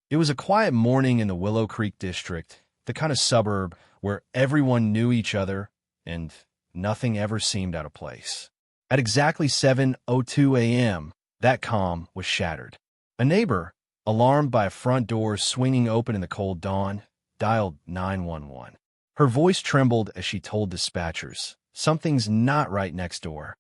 It was a quiet morning in the Willow Creek district, the kind of suburb where everyone knew each other and nothing ever seemed out of place. At exactly 7:02 a.m., that calm was shattered. A neighbor, alarmed by a front door swinging open in the cold dawn, dialed 911. Her voice trembled as she told dispatchers, "Something's not right next door."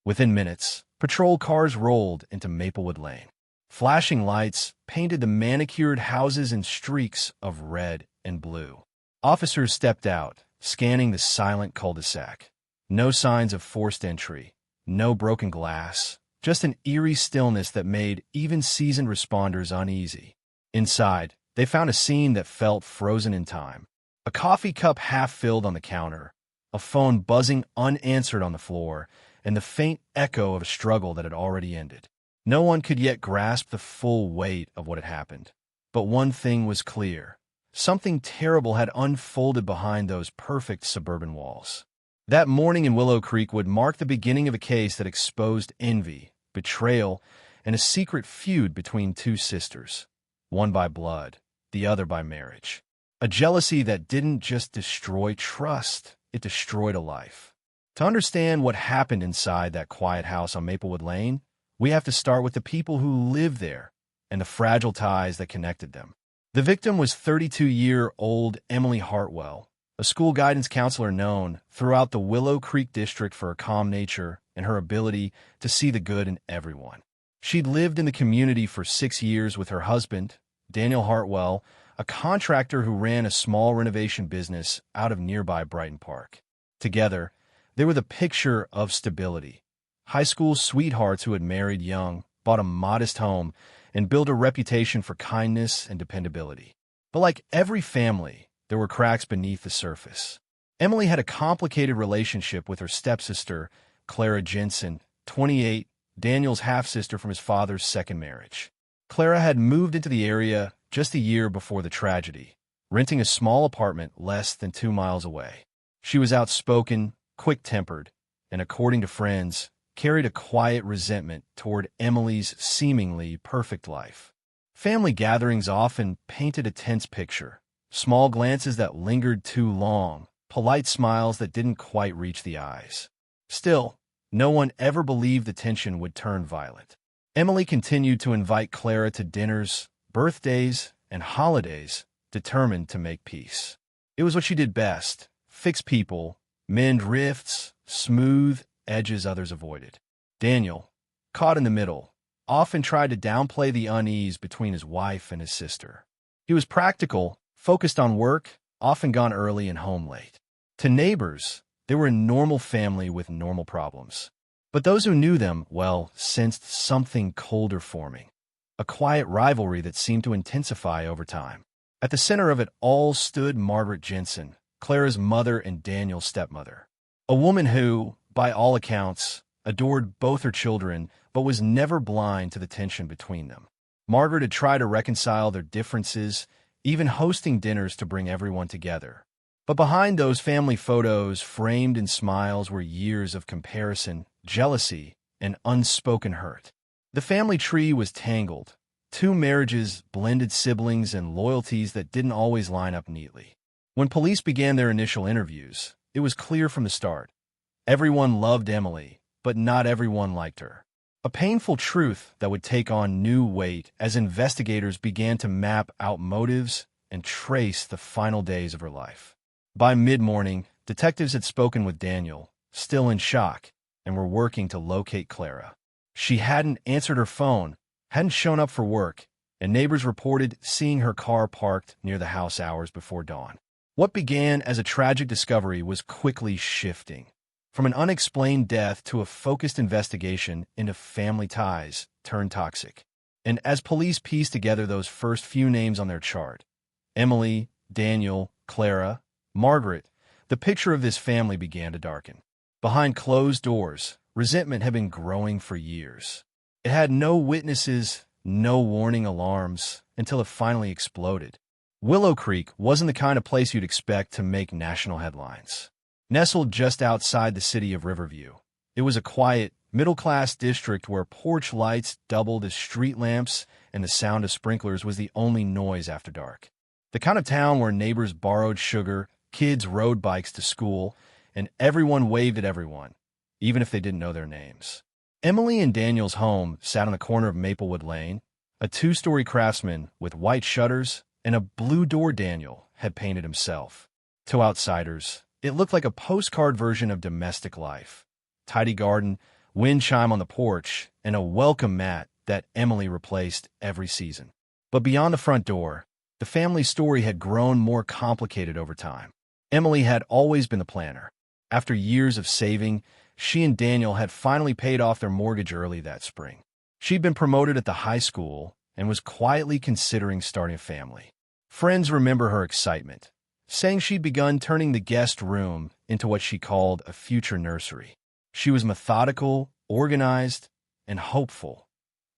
Within minutes, patrol cars rolled into Maplewood Lane. Flashing lights painted the manicured houses in streaks of red and blue. Officers stepped out, scanning the silent cul-de-sac. No signs of forced entry, no broken glass, just an eerie stillness that made even seasoned responders uneasy. Inside, they found a scene that felt frozen in time. A coffee cup half filled on the counter, a phone buzzing unanswered on the floor, and the faint echo of a struggle that had already ended. No one could yet grasp the full weight of what had happened. But one thing was clear. Something terrible had unfolded behind those perfect suburban walls. That morning in Willow Creek would mark the beginning of a case that exposed envy, betrayal, and a secret feud between two sisters, one by blood, the other by marriage. A jealousy that didn't just destroy trust, it destroyed a life. To understand what happened inside that quiet house on Maplewood Lane, we have to start with the people who lived there and the fragile ties that connected them. The victim was 32-year-old Emily Hartwell, a school guidance counselor known throughout the Willow Creek district for her calm nature and her ability to see the good in everyone. She'd lived in the community for 6 years with her husband, Daniel Hartwell, a contractor who ran a small renovation business out of nearby Brighton Park. Together, they were the picture of stability. High school sweethearts who had married young, bought a modest home, and built a reputation for kindness and dependability. But like every family, there were cracks beneath the surface. Emily had a complicated relationship with her stepsister, Clara Jensen, 28, Daniel's half-sister from his father's second marriage. Clara had moved into the area just a year before the tragedy, renting a small apartment less than 2 miles away. She was outspoken, quick-tempered, and according to friends, carried a quiet resentment toward Emily's seemingly perfect life. Family gatherings often painted a tense picture, small glances that lingered too long, polite smiles that didn't quite reach the eyes. Still, no one ever believed the tension would turn violent. Emily continued to invite Clara to dinners, birthdays, and holidays, determined to make peace. It was what she did best: fix people, mend rifts, smooth edges others avoided. Daniel, caught in the middle, often tried to downplay the unease between his wife and his sister. He was practical, focused on work, often gone early and home late. To neighbors, they were a normal family with normal problems. But those who knew them, well, sensed something colder forming, a quiet rivalry that seemed to intensify over time. At the center of it all stood Margaret Jensen, Clara's mother and Daniel's stepmother, a woman who, by all accounts, adored both her children, but was never blind to the tension between them. Margaret had tried to reconcile their differences, even hosting dinners to bring everyone together. But behind those family photos, framed in smiles, were years of comparison, jealousy, and unspoken hurt. The family tree was tangled. 2 marriages, blended siblings, and loyalties that didn't always line up neatly. When police began their initial interviews, it was clear from the start. Everyone loved Emily, but not everyone liked her. A painful truth that would take on new weight as investigators began to map out motives and trace the final days of her life. By mid-morning, detectives had spoken with Daniel, still in shock, and were working to locate Clara. She hadn't answered her phone, hadn't shown up for work, and neighbors reported seeing her car parked near the house hours before dawn. What began as a tragic discovery was quickly shifting. From an unexplained death to a focused investigation into family ties turned toxic. And as police pieced together those first few names on their chart, Emily, Daniel, Clara, Margaret, the picture of this family began to darken. Behind closed doors, resentment had been growing for years. It had no witnesses, no warning alarms, until it finally exploded. Willow Creek wasn't the kind of place you'd expect to make national headlines. Nestled just outside the city of Riverview, It was a quiet, middle-class district where porch lights doubled as street lamps and the sound of sprinklers was the only noise after dark. The kind of town where neighbors borrowed sugar, kids rode bikes to school, and everyone waved at everyone, even if they didn't know their names. Emily and Daniel's home sat on the corner of Maplewood Lane, a two-story craftsman with white shutters and a blue door Daniel had painted himself. To outsiders, it looked like a postcard version of domestic life. Tidy garden, wind chime on the porch, and a welcome mat that Emily replaced every season. But beyond the front door, the family story had grown more complicated over time. Emily had always been the planner. After years of saving, she and Daniel had finally paid off their mortgage early that spring. She'd been promoted at the high school and was quietly considering starting a family. Friends remember her excitement, saying she'd begun turning the guest room into what she called a future nursery. She was methodical, organized, and hopeful,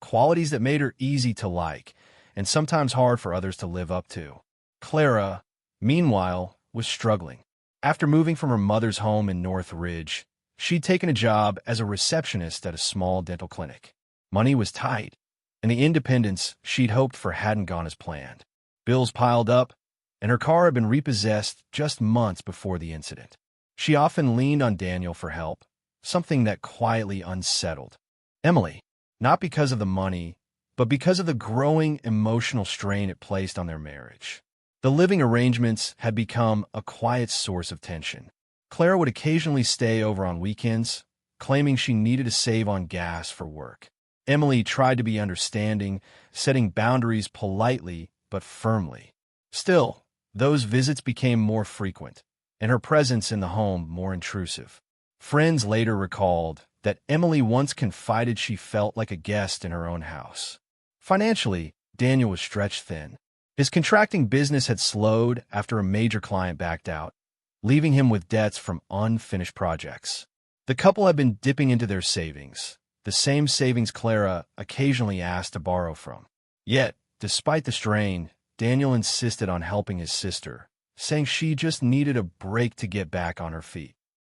qualities that made her easy to like and sometimes hard for others to live up to. Clara, meanwhile, was struggling. After moving from her mother's home in North Ridge, she'd taken a job as a receptionist at a small dental clinic. Money was tight, and the independence she'd hoped for hadn't gone as planned. Bills piled up, and her car had been repossessed just months before the incident. She often leaned on Daniel for help, something that quietly unsettled Emily, not because of the money, but because of the growing emotional strain it placed on their marriage. The living arrangements had become a quiet source of tension. Clara would occasionally stay over on weekends, claiming she needed to save on gas for work. Emily tried to be understanding, setting boundaries politely but firmly. Still, those visits became more frequent, and her presence in the home more intrusive. Friends later recalled that Emily once confided she felt like a guest in her own house. Financially, Daniel was stretched thin. His contracting business had slowed after a major client backed out, leaving him with debts from unfinished projects. The couple had been dipping into their savings, the same savings Clara occasionally asked to borrow from. Yet, despite the strain, Daniel insisted on helping his sister, saying she just needed a break to get back on her feet.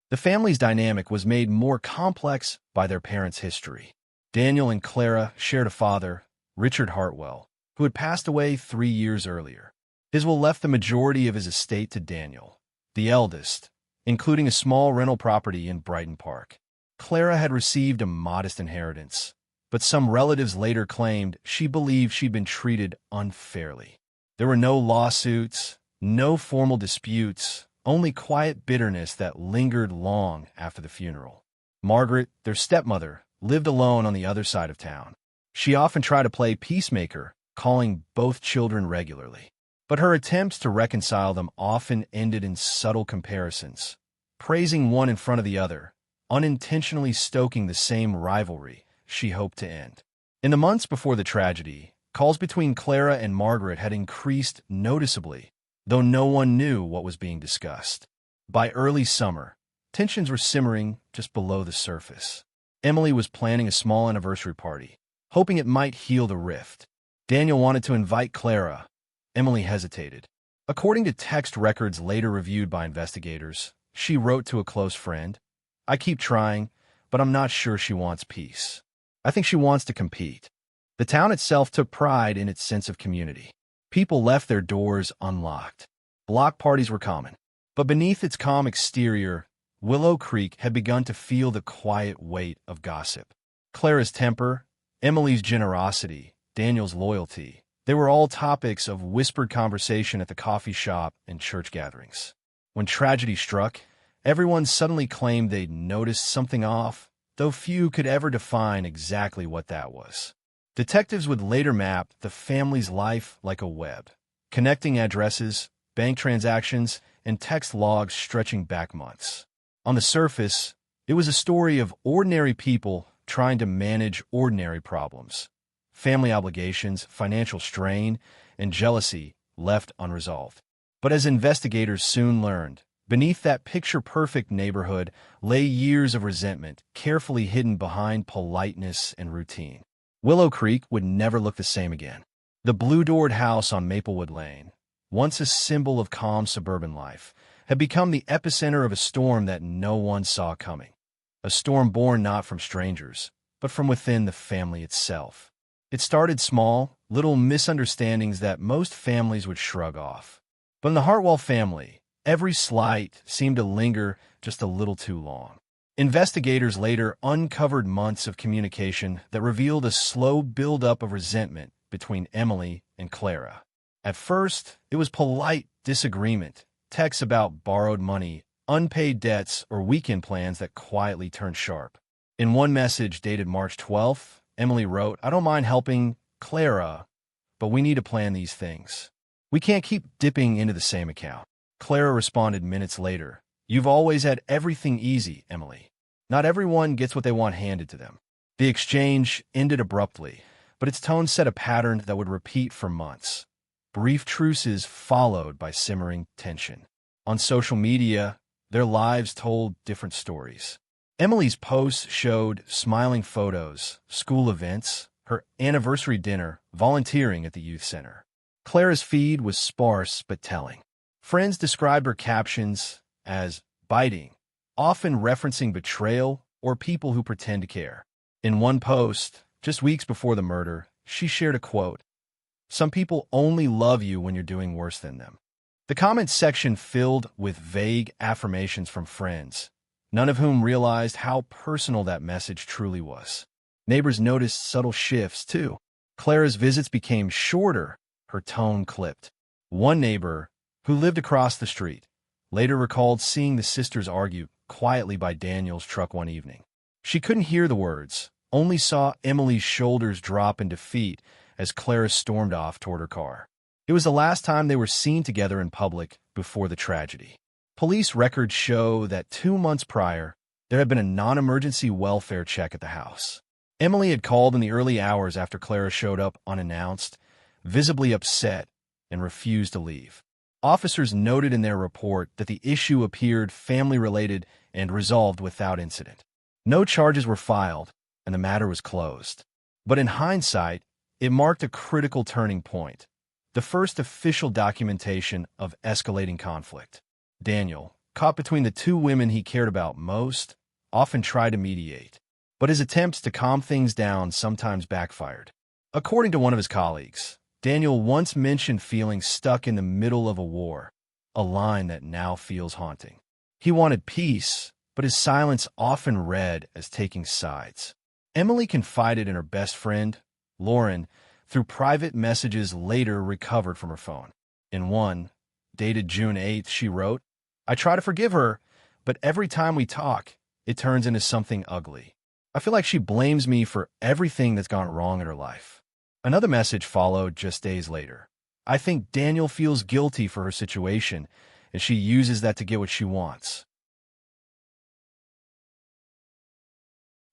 The family's dynamic was made more complex by their parents' history. Daniel and Clara shared a father, Richard Hartwell, who had passed away 3 years earlier. His will left the majority of his estate to Daniel, the eldest, including a small rental property in Brighton Park. Clara had received a modest inheritance, but some relatives later claimed she believed she'd been treated unfairly. There were no lawsuits, no formal disputes, only quiet bitterness that lingered long after the funeral. Margaret, their stepmother, lived alone on the other side of town. She often tried to play peacemaker, calling both children regularly. But her attempts to reconcile them often ended in subtle comparisons, praising one in front of the other, unintentionally stoking the same rivalry she hoped to end. In the months before the tragedy, calls between Clara and Margaret had increased noticeably, though no one knew what was being discussed. By early summer, tensions were simmering just below the surface. Emily was planning a small anniversary party, hoping it might heal the rift. Daniel wanted to invite Clara. Emily hesitated. According to text records later reviewed by investigators, she wrote to a close friend, "I keep trying, but I'm not sure she wants peace. I think she wants to compete." The town itself took pride in its sense of community. People left their doors unlocked. Block parties were common. But beneath its calm exterior, Willow Creek had begun to feel the quiet weight of gossip. Clara's temper, Emily's generosity, Daniel's loyalty, they were all topics of whispered conversation at the coffee shop and church gatherings. When tragedy struck, everyone suddenly claimed they'd noticed something off, though few could ever define exactly what that was. Detectives would later map the family's life like a web, connecting addresses, bank transactions, and text logs stretching back months. On the surface, it was a story of ordinary people trying to manage ordinary problems. Family obligations, financial strain, and jealousy left unresolved. But as investigators soon learned, beneath that picture-perfect neighborhood lay years of resentment, carefully hidden behind politeness and routine. Willow Creek would never look the same again. The blue-doored house on Maplewood Lane, once a symbol of calm suburban life, had become the epicenter of a storm that no one saw coming. a storm born not from strangers, but from within the family itself. It started small, little misunderstandings that most families would shrug off. But in the Hartwell family, every slight seemed to linger just a little too long. Investigators later uncovered months of communication that revealed a slow buildup of resentment between Emily and Clara. At first, it was polite disagreement, texts about borrowed money, unpaid debts, or weekend plans that quietly turned sharp. In one message dated March 12th, Emily wrote, "I don't mind helping Clara, but we need to plan these things. We can't keep dipping into the same account." Clara responded minutes later, "You've always had everything easy, Emily. Not everyone gets what they want handed to them." The exchange ended abruptly, but its tone set a pattern that would repeat for months. Brief truces followed by simmering tension. On social media, their lives told different stories. Emily's posts showed smiling photos, school events, her anniversary dinner, volunteering at the youth center. Clara's feed was sparse but telling. Friends described her captions as biting, often referencing betrayal or people who pretend to care. In one post, just weeks before the murder, she shared a quote, "Some people only love you when you're doing worse than them." The comments section filled with vague affirmations from friends, none of whom realized how personal that message truly was. Neighbors noticed subtle shifts, too. Clara's visits became shorter, her tone clipped. One neighbor, who lived across the street, later recalled seeing the sisters argue quietly by Daniel's truck one evening. She couldn't hear the words, only saw Emily's shoulders drop in defeat as Clara stormed off toward her car. It was the last time they were seen together in public before the tragedy. Police records show that 2 months prior, there had been a non-emergency welfare check at the house. Emily had called in the early hours after Clara showed up unannounced, visibly upset, and refused to leave. Officers noted in their report that the issue appeared family-related and resolved without incident. No charges were filed, and the matter was closed. But in hindsight, it marked a critical turning point, the first official documentation of escalating conflict. Daniel, caught between the two women he cared about most, often tried to mediate, but his attempts to calm things down sometimes backfired. According to one of his colleagues, Daniel once mentioned feeling stuck in the middle of a war, a line that now feels haunting. He wanted peace, but his silence often read as taking sides. Emily confided in her best friend, Lauren, through private messages later recovered from her phone. In one, dated June 8th, she wrote, "I try to forgive her, but every time we talk, it turns into something ugly. I feel like she blames me for everything that's gone wrong in her life." Another message followed just days later. "I think Daniel feels guilty for her situation, and she uses that to get what she wants."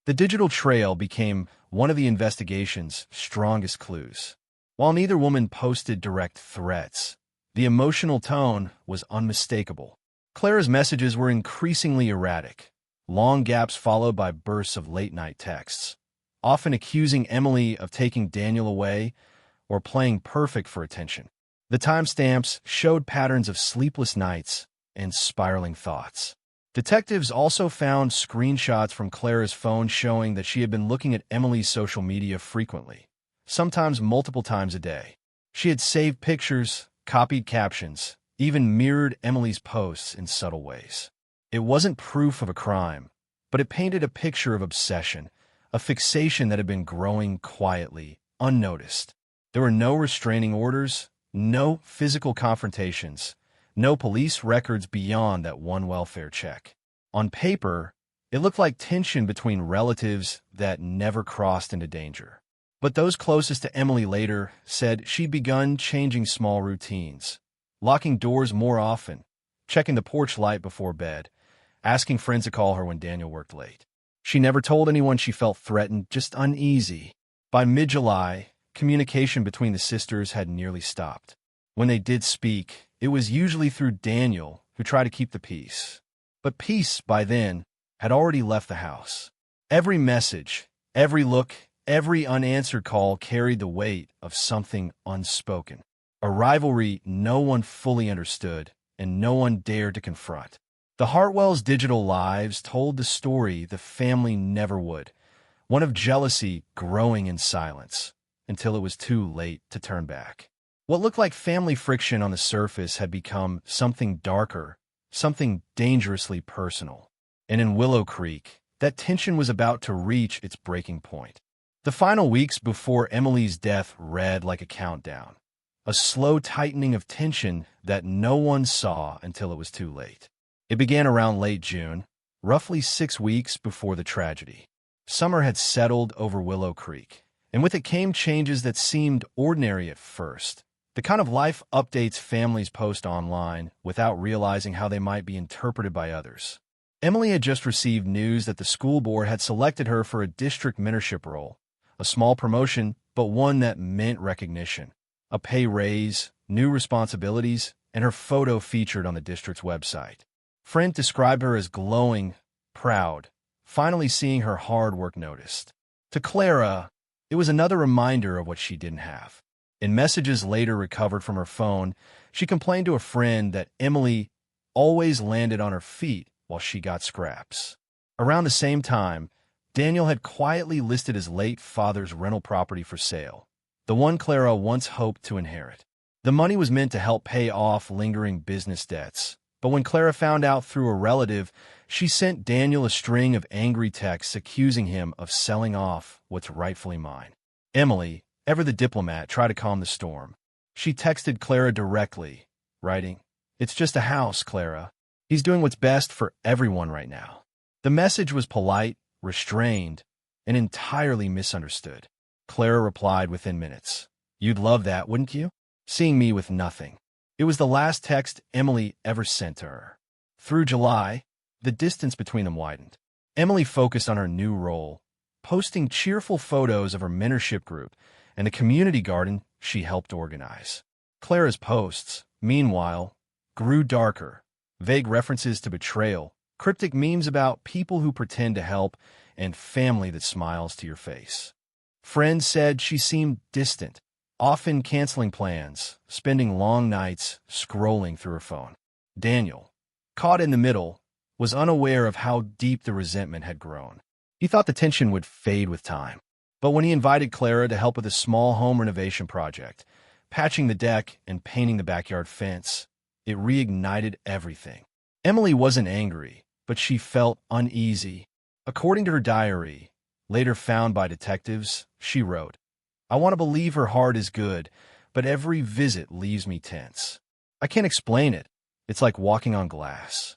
The digital trail became one of the investigation's strongest clues. While neither woman posted direct threats, the emotional tone was unmistakable. Clara's messages were increasingly erratic, long gaps followed by bursts of late-night texts, often accusing Emily of taking Daniel away or playing perfect for attention. The timestamps showed patterns of sleepless nights and spiraling thoughts. Detectives also found screenshots from Clara's phone showing that she had been looking at Emily's social media frequently, sometimes multiple times a day. She had saved pictures, copied captions, even mirrored Emily's posts in subtle ways. It wasn't proof of a crime, but it painted a picture of obsession, a fixation that had been growing quietly, unnoticed. There were no restraining orders, no physical confrontations, no police records beyond that one welfare check. On paper, it looked like tension between relatives that never crossed into danger. But those closest to Emily later said she'd begun changing small routines, locking doors more often, checking the porch light before bed, asking friends to call her when Daniel worked late. She never told anyone she felt threatened, just uneasy. By mid-July, communication between the sisters had nearly stopped. When they did speak, it was usually through Daniel, who tried to keep the peace. But peace, by then, had already left the house. Every message, every look, every unanswered call carried the weight of something unspoken. A rivalry no one fully understood and no one dared to confront. The Hartwells' digital lives told the story the family never would, one of jealousy growing in silence, until it was too late to turn back. What looked like family friction on the surface had become something darker, something dangerously personal. And in Willow Creek, that tension was about to reach its breaking point. The final weeks before Emily's death read like a countdown, a slow tightening of tension that no one saw until it was too late. It began around late June, roughly 6 weeks before the tragedy. Summer had settled over Willow Creek, and with it came changes that seemed ordinary at first, the kind of life updates families post online without realizing how they might be interpreted by others. Emily had just received news that the school board had selected her for a district mentorship role, a small promotion, but one that meant recognition, a pay raise, new responsibilities, and her photo featured on the district's website. Friend described her as glowing, proud, finally seeing her hard work noticed. To Clara, it was another reminder of what she didn't have. In messages later recovered from her phone, she complained to a friend that Emily always landed on her feet while she got scraps. Around the same time, Daniel had quietly listed his late father's rental property for sale, the one Clara once hoped to inherit. The money was meant to help pay off lingering business debts, but when Clara found out through a relative, she sent Daniel a string of angry texts accusing him of selling off what's rightfully mine. Emily, ever the diplomat, tried to calm the storm. She texted Clara directly, writing, "It's just a house, Clara. He's doing what's best for everyone right now." The message was polite, restrained, and entirely misunderstood. Clara replied within minutes, "You'd love that, wouldn't you? Seeing me with nothing." It was the last text Emily ever sent to her. Through July, the distance between them widened. Emily focused on her new role, posting cheerful photos of her mentorship group and the community garden she helped organize. Clara's posts, meanwhile, grew darker, vague references to betrayal, cryptic memes about people who pretend to help, and family that smiles to your face. Friends said she seemed distant, often canceling plans, spending long nights scrolling through her phone. Daniel, caught in the middle, was unaware of how deep the resentment had grown. He thought the tension would fade with time. But when he invited Clara to help with a small home renovation project, patching the deck and painting the backyard fence, it reignited everything. Emily wasn't angry, but she felt uneasy. According to her diary, later found by detectives, she wrote, "I want to believe her heart is good, but every visit leaves me tense. I can't explain it. It's like walking on glass."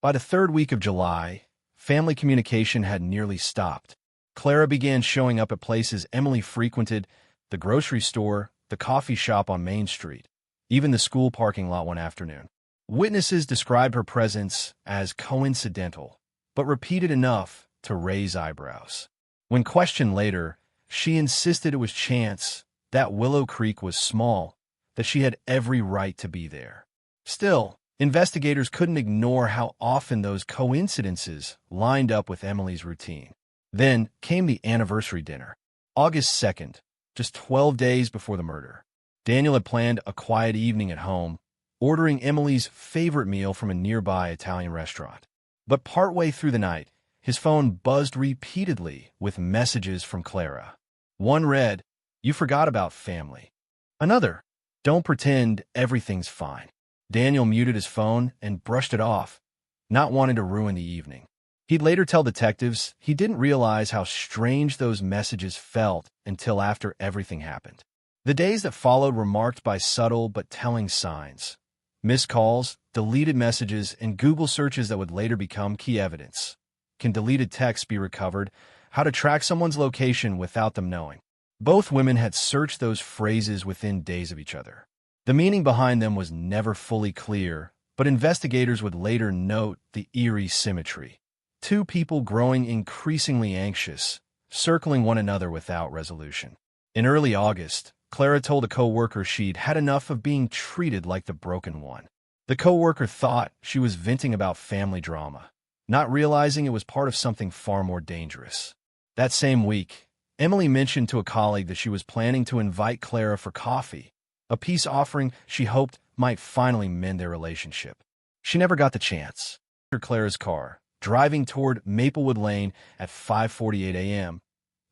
By the third week of July, family communication had nearly stopped. Clara began showing up at places Emily frequented, the grocery store, the coffee shop on Main Street, even the school parking lot one afternoon. Witnesses described her presence as coincidental, but repeated enough to raise eyebrows. When questioned later, she insisted it was chance, that Willow Creek was small, that she had every right to be there. Still, investigators couldn't ignore how often those coincidences lined up with Emily's routine. Then came the anniversary dinner. August 2nd, just 12 days before the murder. Daniel had planned a quiet evening at home, ordering Emily's favorite meal from a nearby Italian restaurant. But partway through the night, his phone buzzed repeatedly with messages from Clara. One read, "You forgot about family." Another, "Don't pretend everything's fine." Daniel muted his phone and brushed it off, not wanting to ruin the evening. He'd later tell detectives he didn't realize how strange those messages felt until after everything happened. The days that followed were marked by subtle but telling signs. Missed calls, deleted messages, and Google searches that would later become key evidence. Can deleted texts be recovered? How to track someone's location without them knowing. Both women had searched those phrases within days of each other. The meaning behind them was never fully clear, but investigators would later note the eerie symmetry. Two people growing increasingly anxious, circling one another without resolution. In early August, Clara told a co-worker she'd had enough of being treated like the broken one. The co-worker thought she was venting about family drama, not realizing it was part of something far more dangerous. That same week, Emily mentioned to a colleague that she was planning to invite Clara for coffee, a peace offering she hoped might finally mend their relationship. She never got the chance. Clara's car, driving toward Maplewood Lane at 5:48 a.m.,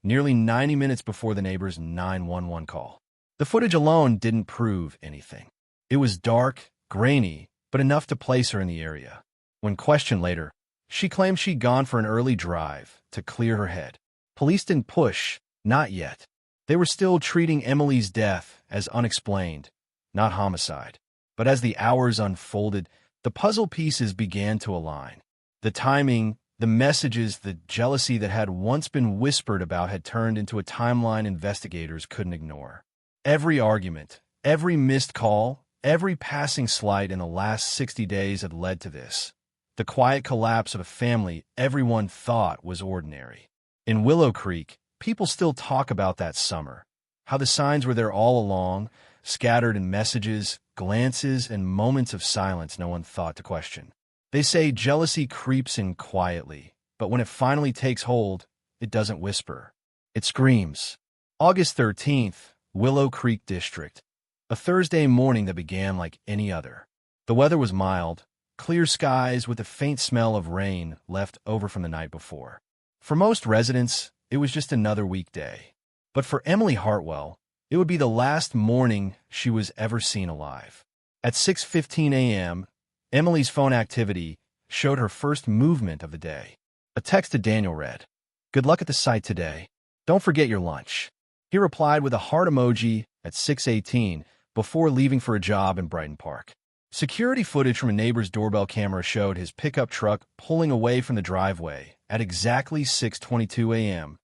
nearly 90 minutes before the neighbor's 911 call. The footage alone didn't prove anything. It was dark, grainy, but enough to place her in the area. When questioned later, she claimed she'd gone for an early drive to clear her head. Police didn't push, not yet. They were still treating Emily's death as unexplained, not homicide. But as the hours unfolded, the puzzle pieces began to align. The timing, the messages, the jealousy that had once been whispered about had turned into a timeline investigators couldn't ignore. Every argument, every missed call, every passing slight in the last 60 days had led to this. The quiet collapse of a family everyone thought was ordinary. In Willow Creek, people still talk about that summer, how the signs were there all along, scattered in messages, glances, and moments of silence no one thought to question. They say jealousy creeps in quietly, but when it finally takes hold, it doesn't whisper. It screams. August 13th, Willow Creek District. A Thursday morning that began like any other. The weather was mild, clear skies with a faint smell of rain left over from the night before. For most residents, it was just another weekday. But for Emily Hartwell, it would be the last morning she was ever seen alive. At 6:15 a.m., Emily's phone activity showed her first movement of the day. A text to Daniel read, "Good luck at the site today. Don't forget your lunch." He replied with a heart emoji at 6:18 before leaving for a job in Brighton Park. Security footage from a neighbor's doorbell camera showed his pickup truck pulling away from the driveway at exactly 6:22 a.m.,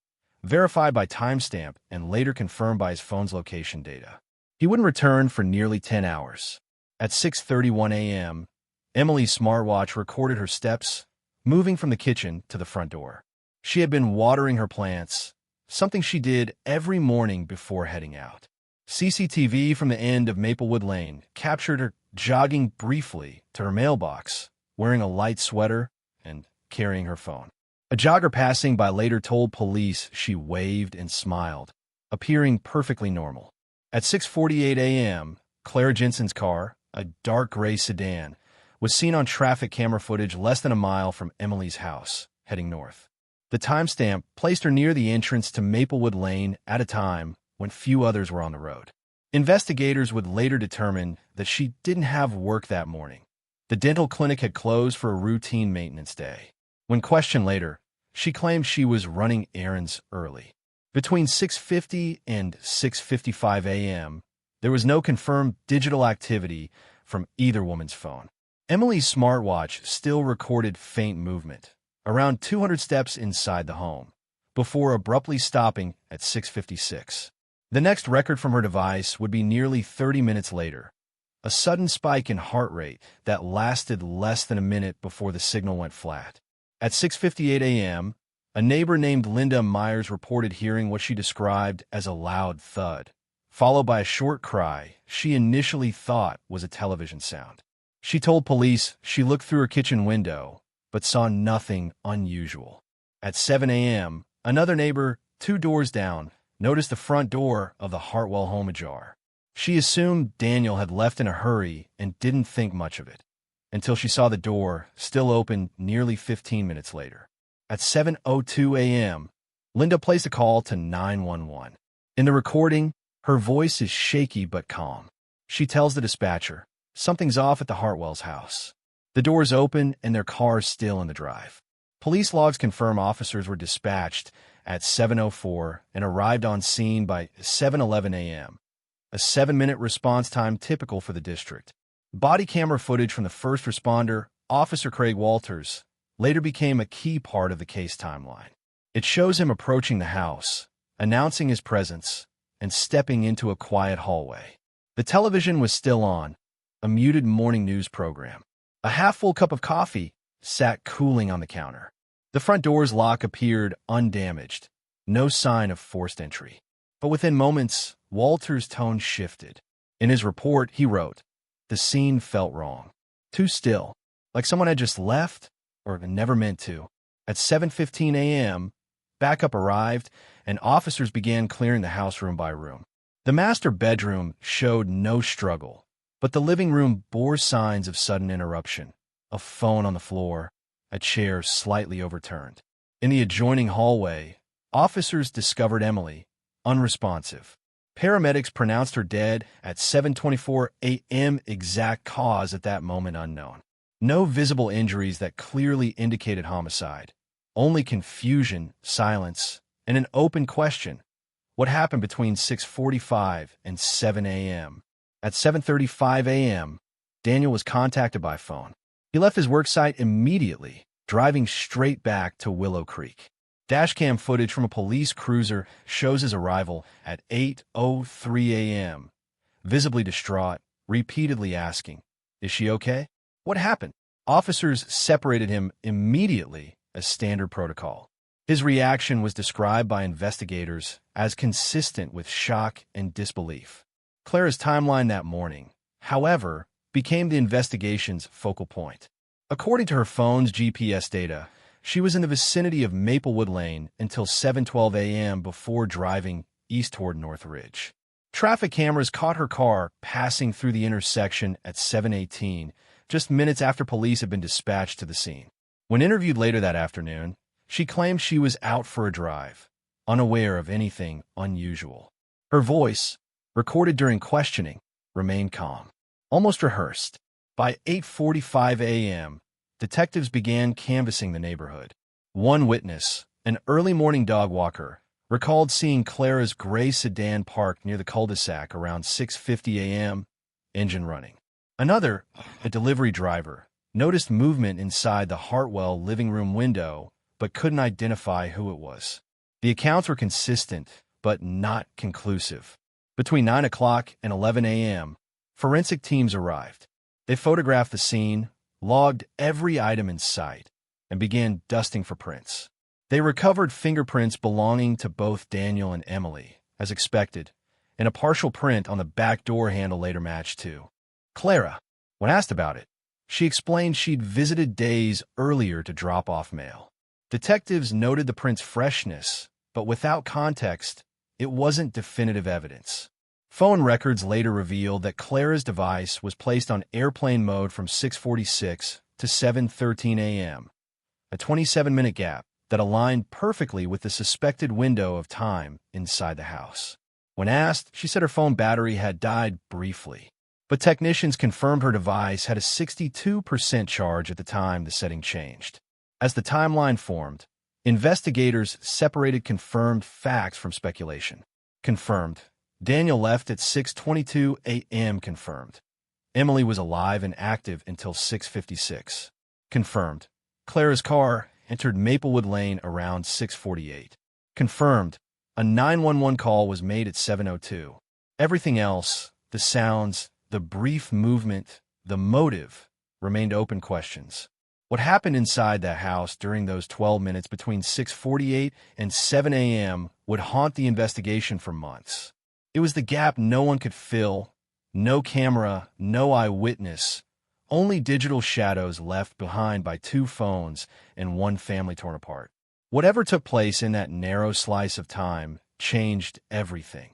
verified by timestamp and later confirmed by his phone's location data. He wouldn't return for nearly 10 hours. At 6:31 a.m., Emily's smartwatch recorded her steps, moving from the kitchen to the front door. She had been watering her plants, something she did every morning before heading out. CCTV from the end of Maplewood Lane captured her jogging briefly to her mailbox, wearing a light sweater and carrying her phone. A jogger passing by later told police she waved and smiled, appearing perfectly normal. At 6:48 a.m., Clara Jensen's car, a dark gray sedan, was seen on traffic camera footage less than a mile from Emily's house, heading north. The timestamp placed her near the entrance to Maplewood Lane at a time when few others were on the road. Investigators would later determine that she didn't have work that morning. The dental clinic had closed for a routine maintenance day. When questioned later, she claimed she was running errands early. Between 6:50 and 6:55 a.m., there was no confirmed digital activity from either woman's phone. Emily's smartwatch still recorded faint movement, around 200 steps inside the home, before abruptly stopping at 6:56. The next record from her device would be nearly 30 minutes later, a sudden spike in heart rate that lasted less than a minute before the signal went flat. At 6:58 a.m., a neighbor named Linda Myers reported hearing what she described as a loud thud, followed by a short cry she initially thought was a television sound. She told police she looked through her kitchen window, but saw nothing unusual. At 7 a.m., another neighbor, 2 doors down, noticed the front door of the Hartwell home ajar. She assumed Daniel had left in a hurry and didn't think much of it, until she saw the door still open nearly 15 minutes later. At 7:02 a.m., Linda placed a call to 911. In the recording, her voice is shaky but calm. She tells the dispatcher, something's off at the Hartwell's house. The door's open and their car's still in the drive. Police logs confirm officers were dispatched at 7:04 and arrived on scene by 7:11 a.m., a 7-minute response time typical for the district. Body camera footage from the first responder, Officer Craig Walters, later became a key part of the case timeline. It shows him approaching the house, announcing his presence, and stepping into a quiet hallway. The television was still on, a muted morning news program. A half-full cup of coffee sat cooling on the counter. The front door's lock appeared undamaged, no sign of forced entry. But within moments, Walter's tone shifted. In his report, he wrote, "The scene felt wrong. Too still, like someone had just left or never meant to." At 7:15 a.m., backup arrived, and officers began clearing the house room by room. The master bedroom showed no struggle, but the living room bore signs of sudden interruption. A phone on the floor, a chair slightly overturned. In the adjoining hallway, officers discovered Emily, unresponsive. Paramedics pronounced her dead at 7:24 a.m. Exact cause at that moment unknown. No visible injuries that clearly indicated homicide. Only confusion, silence, and an open question. What happened between 6:45 and 7 a.m.? At 7:35 a.m., Daniel was contacted by phone. He left his worksite immediately, driving straight back to Willow Creek. Dashcam footage from a police cruiser shows his arrival at 8:03 a.m., visibly distraught, repeatedly asking, "Is she okay? What happened?" Officers separated him immediately as standard protocol. His reaction was described by investigators as consistent with shock and disbelief. Clara's timeline that morning, however, became the investigation's focal point. According to her phone's GPS data, she was in the vicinity of Maplewood Lane until 7:12 a.m. before driving east toward North Ridge. Traffic cameras caught her car passing through the intersection at 7:18, just minutes after police had been dispatched to the scene. When interviewed later that afternoon, she claimed she was out for a drive, unaware of anything unusual. Her voice, recorded during questioning, remained calm, almost rehearsed. By 8:45 a.m., detectives began canvassing the neighborhood. One witness, an early morning dog walker, recalled seeing Clara's gray sedan parked near the cul-de-sac around 6:50 a.m., engine running. Another, a delivery driver, noticed movement inside the Hartwell living room window but couldn't identify who it was. The accounts were consistent but not conclusive. Between 9 o'clock and 11 a.m., forensic teams arrived. They photographed the scene, logged every item in sight, and began dusting for prints. They recovered fingerprints belonging to both Daniel and Emily, as expected, and a partial print on the back door handle later matched too. Clara, when asked about it, she explained she'd visited days earlier to drop off mail. Detectives noted the print's freshness, but without context, it wasn't definitive evidence. Phone records later revealed that Clara's device was placed on airplane mode from 6:46 to 7:13 a.m., a 27-minute gap that aligned perfectly with the suspected window of time inside the house. When asked, she said her phone battery had died briefly, but technicians confirmed her device had a 62% charge at the time the setting changed. As the timeline formed, investigators separated confirmed facts from speculation. Confirmed. Daniel left at 6:22 a.m. Confirmed. Emily was alive and active until 6:56. Confirmed. Clara's car entered Maplewood Lane around 6:48. Confirmed. A 911 call was made at 7:02. Everything else, the sounds, the brief movement, the motive, remained open questions. What happened inside that house during those 12 minutes between 6:48 and 7 a.m. would haunt the investigation for months. It was the gap no one could fill, no camera, no eyewitness, only digital shadows left behind by two phones and one family torn apart. Whatever took place in that narrow slice of time changed everything.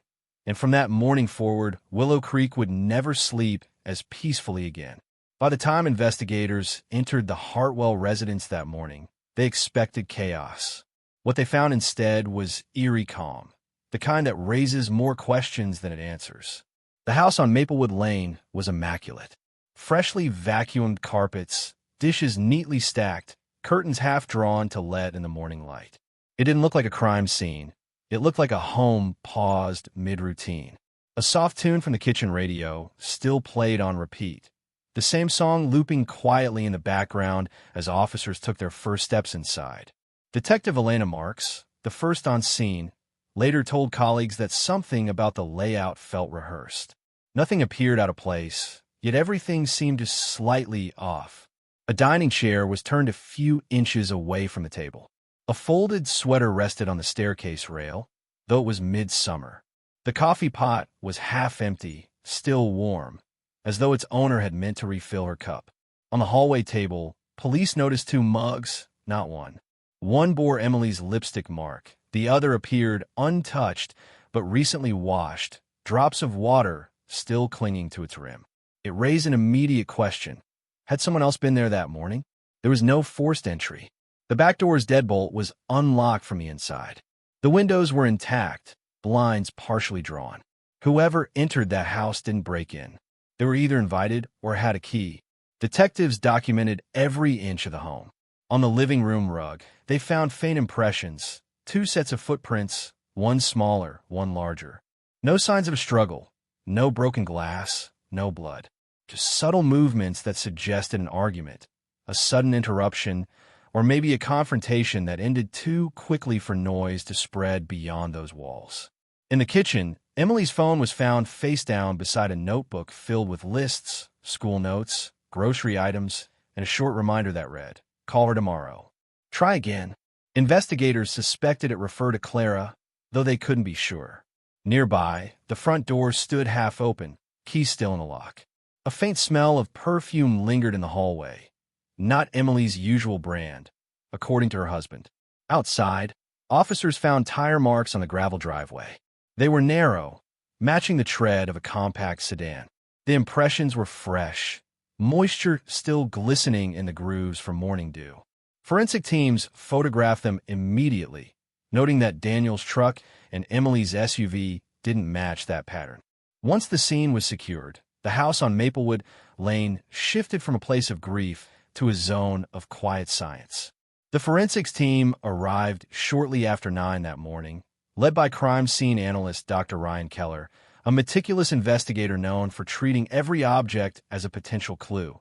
And from that morning forward, Willow Creek would never sleep as peacefully again. By the time investigators entered the Hartwell residence that morning, they expected chaos. What they found instead was eerie calm, the kind that raises more questions than it answers. The house on Maplewood Lane was immaculate. Freshly vacuumed carpets, dishes neatly stacked, curtains half drawn to let in the morning light. It didn't look like a crime scene. It looked like a home paused mid-routine. A soft tune from the kitchen radio still played on repeat, the same song looping quietly in the background as officers took their first steps inside. Detective Elena Marks, the first on scene, later told colleagues that something about the layout felt rehearsed. Nothing appeared out of place, yet everything seemed just slightly off. A dining chair was turned a few inches away from the table. A folded sweater rested on the staircase rail, though it was midsummer. The coffee pot was half empty, still warm, as though its owner had meant to refill her cup. On the hallway table, police noticed two mugs, not one. One bore Emily's lipstick mark. The other appeared untouched, but recently washed, drops of water still clinging to its rim. It raised an immediate question. Had someone else been there that morning? There was no forced entry. The back door's deadbolt was unlocked from the inside. The windows were intact, blinds partially drawn. Whoever entered that house didn't break in. They were either invited or had a key. Detectives documented every inch of the home. On the living room rug, they found faint impressions, 2 sets of footprints, one smaller, one larger. No signs of a struggle, no broken glass, no blood. Just subtle movements that suggested an argument, a sudden interruption, or maybe a confrontation that ended too quickly for noise to spread beyond those walls. In the kitchen, Emily's phone was found face down beside a notebook filled with lists, school notes, grocery items, and a short reminder that read, "Call her tomorrow. Try again." Investigators suspected it referred to Clara, though they couldn't be sure. Nearby, the front door stood half open, key still in the lock. A faint smell of perfume lingered in the hallway. Not Emily's usual brand, according to her husband. Outside, officers found tire marks on the gravel driveway. They were narrow, matching the tread of a compact sedan. The impressions were fresh, moisture still glistening in the grooves from morning dew. Forensic teams photographed them immediately, noting that Daniel's truck and Emily's SUV didn't match that pattern. Once the scene was secured, the house on Maplewood Lane shifted from a place of grief to a zone of quiet science. The forensics team arrived shortly after 9 that morning, led by crime scene analyst Dr. Ryan Keller, a meticulous investigator known for treating every object as a potential clue,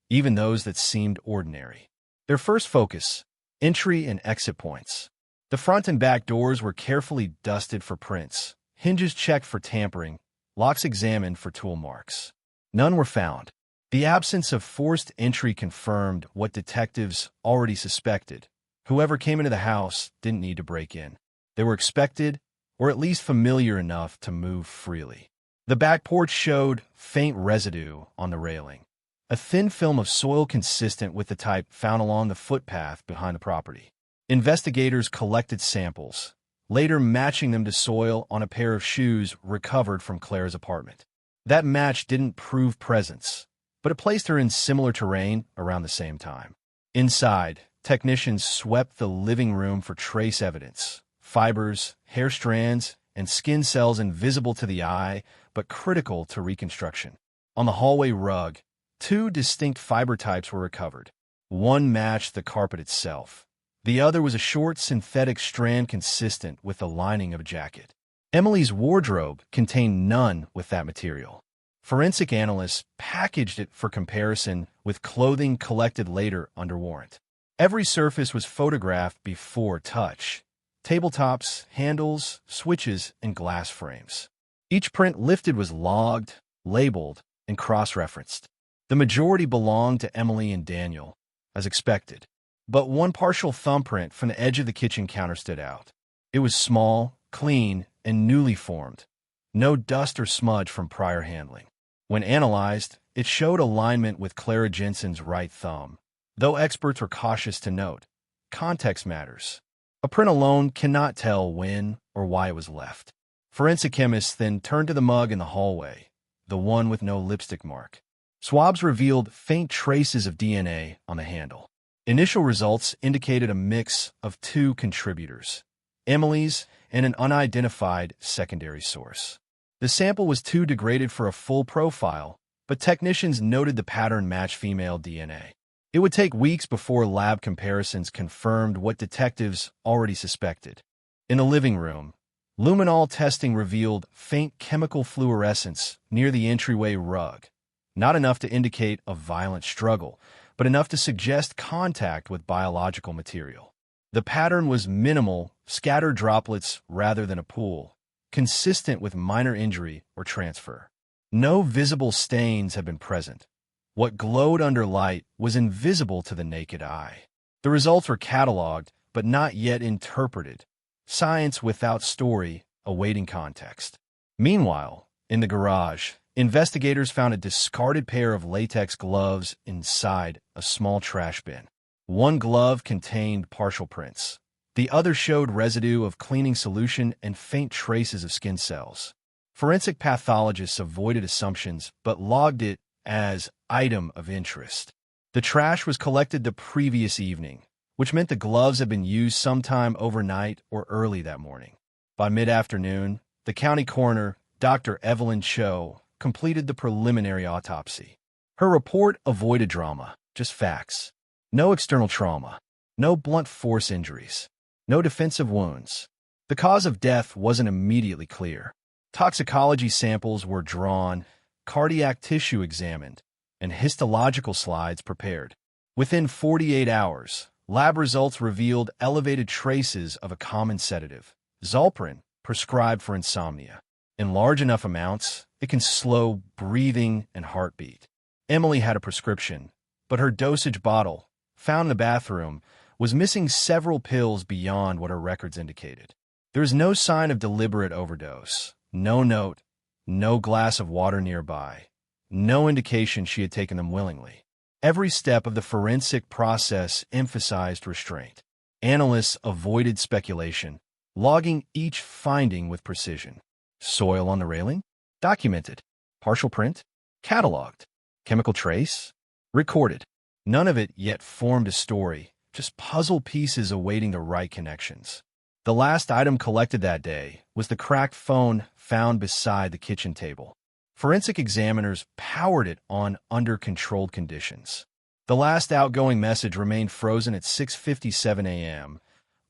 even those that seemed ordinary. Their first focus, entry and exit points. The front and back doors were carefully dusted for prints, hinges checked for tampering, locks examined for tool marks. None were found. The absence of forced entry confirmed what detectives already suspected. Whoever came into the house didn't need to break in. They were expected, or at least familiar enough to move freely. The back porch showed faint residue on the railing, a thin film of soil consistent with the type found along the footpath behind the property. Investigators collected samples, later matching them to soil on a pair of shoes recovered from Claire's apartment. That match didn't prove presence, but it placed her in similar terrain around the same time. Inside, technicians swept the living room for trace evidence, fibers, hair strands, and skin cells invisible to the eye but critical to reconstruction. On the hallway rug, 2 distinct fiber types were recovered. One matched the carpet itself. The other was a short synthetic strand consistent with the lining of a jacket. Emily's wardrobe contained none with that material. Forensic analysts packaged it for comparison with clothing collected later under warrant. Every surface was photographed before touch: tabletops, handles, switches, and glass frames. Each print lifted was logged, labeled, and cross-referenced. The majority belonged to Emily and Daniel, as expected. But one partial thumbprint from the edge of the kitchen counter stood out. It was small, clean, and newly formed. No dust or smudge from prior handling. When analyzed, it showed alignment with Clara Jensen's right thumb, though experts were cautious to note, context matters. A print alone cannot tell when or why it was left. Forensic chemists then turned to the mug in the hallway, the one with no lipstick mark. Swabs revealed faint traces of DNA on the handle. Initial results indicated a mix of 2 contributors, Emily's and an unidentified secondary source. The sample was too degraded for a full profile, but technicians noted the pattern matched female DNA. It would take weeks before lab comparisons confirmed what detectives already suspected. In the living room, luminol testing revealed faint chemical fluorescence near the entryway rug, not enough to indicate a violent struggle, but enough to suggest contact with biological material. The pattern was minimal, scattered droplets rather than a pool, consistent with minor injury or transfer. No visible stains had been present. What glowed under light was invisible to the naked eye. The results were cataloged, but not yet interpreted. Science without story, awaiting context. Meanwhile, in the garage, investigators found a discarded pair of latex gloves inside a small trash bin. One glove contained partial prints. The other showed residue of cleaning solution and faint traces of skin cells. Forensic pathologists avoided assumptions but logged it as item of interest. The trash was collected the previous evening, which meant the gloves had been used sometime overnight or early that morning. By mid-afternoon, the county coroner, Dr. Evelyn Cho, completed the preliminary autopsy. Her report avoided drama, just facts. No external trauma, no blunt force injuries, no defensive wounds. The cause of death wasn't immediately clear. Toxicology samples were drawn, cardiac tissue examined, and histological slides prepared. Within 48 hours, lab results revealed elevated traces of a common sedative, Zolpidem, prescribed for insomnia. In large enough amounts, it can slow breathing and heartbeat. Emily had a prescription, but her dosage bottle, found in the bathroom, was missing several pills beyond what her records indicated. There is no sign of deliberate overdose, no note, no glass of water nearby, no indication she had taken them willingly. Every step of the forensic process emphasized restraint. Analysts avoided speculation, logging each finding with precision. Soil on the railing? Documented. Partial print? Cataloged. Chemical trace? Recorded. None of it yet formed a story, just puzzle pieces awaiting the right connections. The last item collected that day was the cracked phone found beside the kitchen table. Forensic examiners powered it on under controlled conditions. The last outgoing message remained frozen at 6:57 a.m.,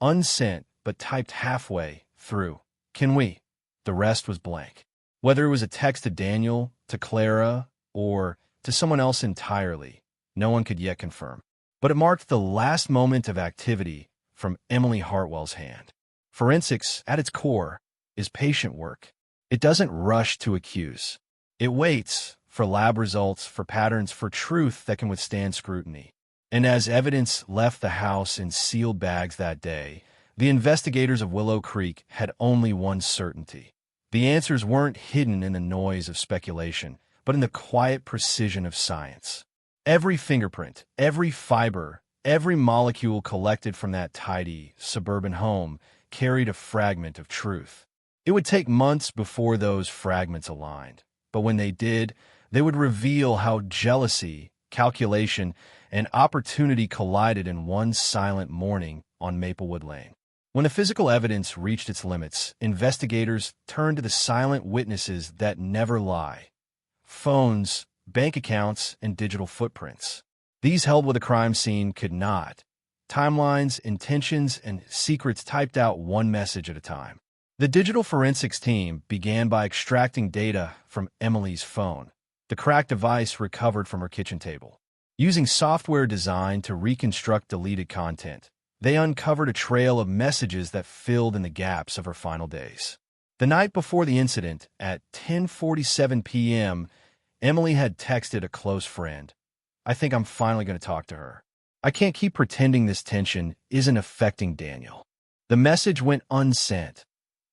unsent but typed halfway through. Can we? The rest was blank. Whether it was a text to Daniel, to Clara, or to someone else entirely, no one could yet confirm. But it marked the last moment of activity from Emily Hartwell's hand. Forensics, at its core, is patient work. It doesn't rush to accuse. It waits for lab results, for patterns, for truth that can withstand scrutiny. And as evidence left the house in sealed bags that day, the investigators of Willow Creek had only one certainty. The answers weren't hidden in the noise of speculation, but in the quiet precision of science. Every fingerprint, every fiber, every molecule collected from that tidy, suburban home carried a fragment of truth. It would take months before those fragments aligned, but when they did, they would reveal how jealousy, calculation, and opportunity collided in one silent morning on Maplewood Lane. When the physical evidence reached its limits, investigators turned to the silent witnesses that never lie: phones, bank accounts, and digital footprints. These held what a crime scene could not. Timelines, intentions, and secrets typed out one message at a time. The digital forensics team began by extracting data from Emily's phone, the cracked device recovered from her kitchen table. Using software designed to reconstruct deleted content, they uncovered a trail of messages that filled in the gaps of her final days. The night before the incident, at 10:47 p.m., Emily had texted a close friend, "I think I'm finally going to talk to her. I can't keep pretending this tension isn't affecting Daniel." The message went unsent,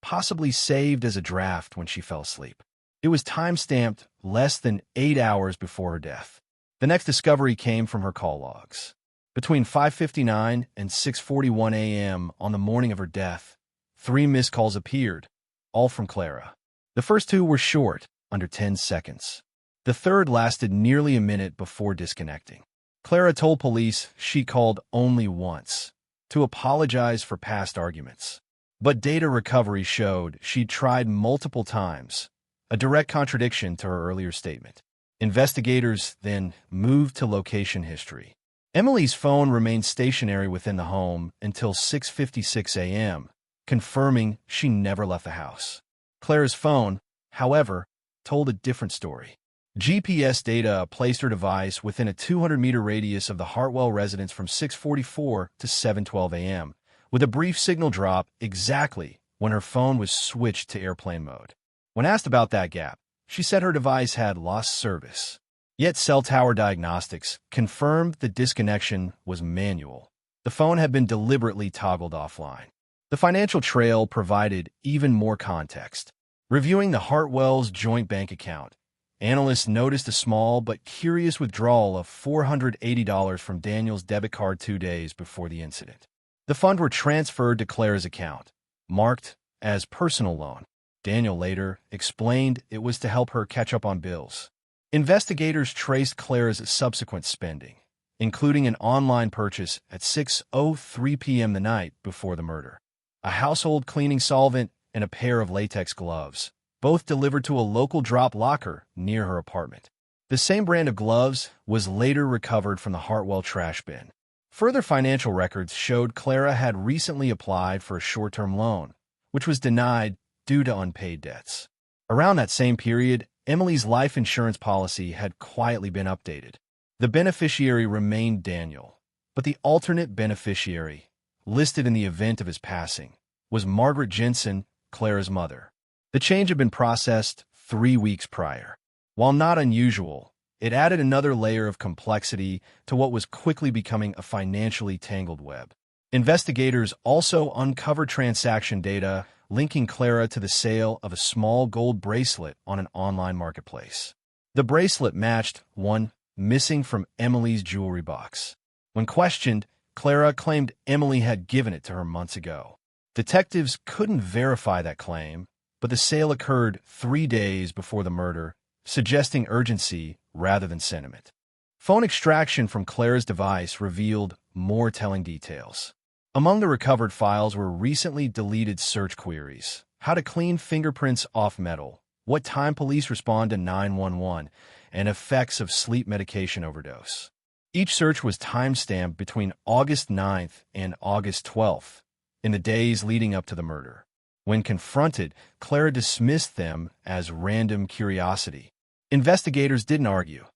possibly saved as a draft when she fell asleep. It was time-stamped less than 8 hours before her death. The next discovery came from her call logs. Between 5:59 and 6:41 a.m. on the morning of her death, 3 missed calls appeared, all from Clara. The first 2 were short, under 10 seconds. The third lasted nearly a minute before disconnecting. Clara told police she called only once, to apologize for past arguments. But data recovery showed she'd tried multiple times, a direct contradiction to her earlier statement. Investigators then moved to location history. Emily's phone remained stationary within the home until 6:56 a.m., confirming she never left the house. Clara's phone, however, told a different story. GPS data placed her device within a 200-meter radius of the Hartwell residence from 6:44 to 7:12 a.m., with a brief signal drop exactly when her phone was switched to airplane mode. When asked about that gap, she said her device had lost service. Yet cell tower diagnostics confirmed the disconnection was manual. The phone had been deliberately toggled offline. The financial trail provided even more context. Reviewing the Hartwell's joint bank account, analysts noticed a small but curious withdrawal of $480 from Daniel's debit card 2 days before the incident. The funds were transferred to Clara's account, marked as personal loan. Daniel later explained it was to help her catch up on bills. Investigators traced Clara's subsequent spending. including an online purchase at 6:03 p.m. the night before the murder. A household cleaning solvent and a pair of latex gloves, both delivered to a local drop locker near her apartment. The same brand of gloves was later recovered from the Hartwell trash bin. Further financial records showed Clara had recently applied for a short-term loan, which was denied due to unpaid debts. Around that same period, Emily's life insurance policy had quietly been updated. The beneficiary remained Daniel, but the alternate beneficiary, listed in the event of his passing, was Margaret Jensen, Clara's mother. The change had been processed 3 weeks prior. While not unusual, it added another layer of complexity to what was quickly becoming a financially tangled web. Investigators also uncovered transaction data linking Clara to the sale of a small gold bracelet on an online marketplace. The bracelet matched one missing from Emily's jewelry box. When questioned, Clara claimed Emily had given it to her months ago. Detectives couldn't verify that claim, but the sale occurred 3 days before the murder, suggesting urgency rather than sentiment. Phone extraction from Clara's device revealed more telling details. Among the recovered files were recently deleted search queries, how to clean fingerprints off metal, what time police respond to 911, and effects of sleep medication overdose. Each search was timestamped between August 9th and August 12th, in the days leading up to the murder. When confronted, Clara dismissed them as random curiosity. Investigators didn't argue.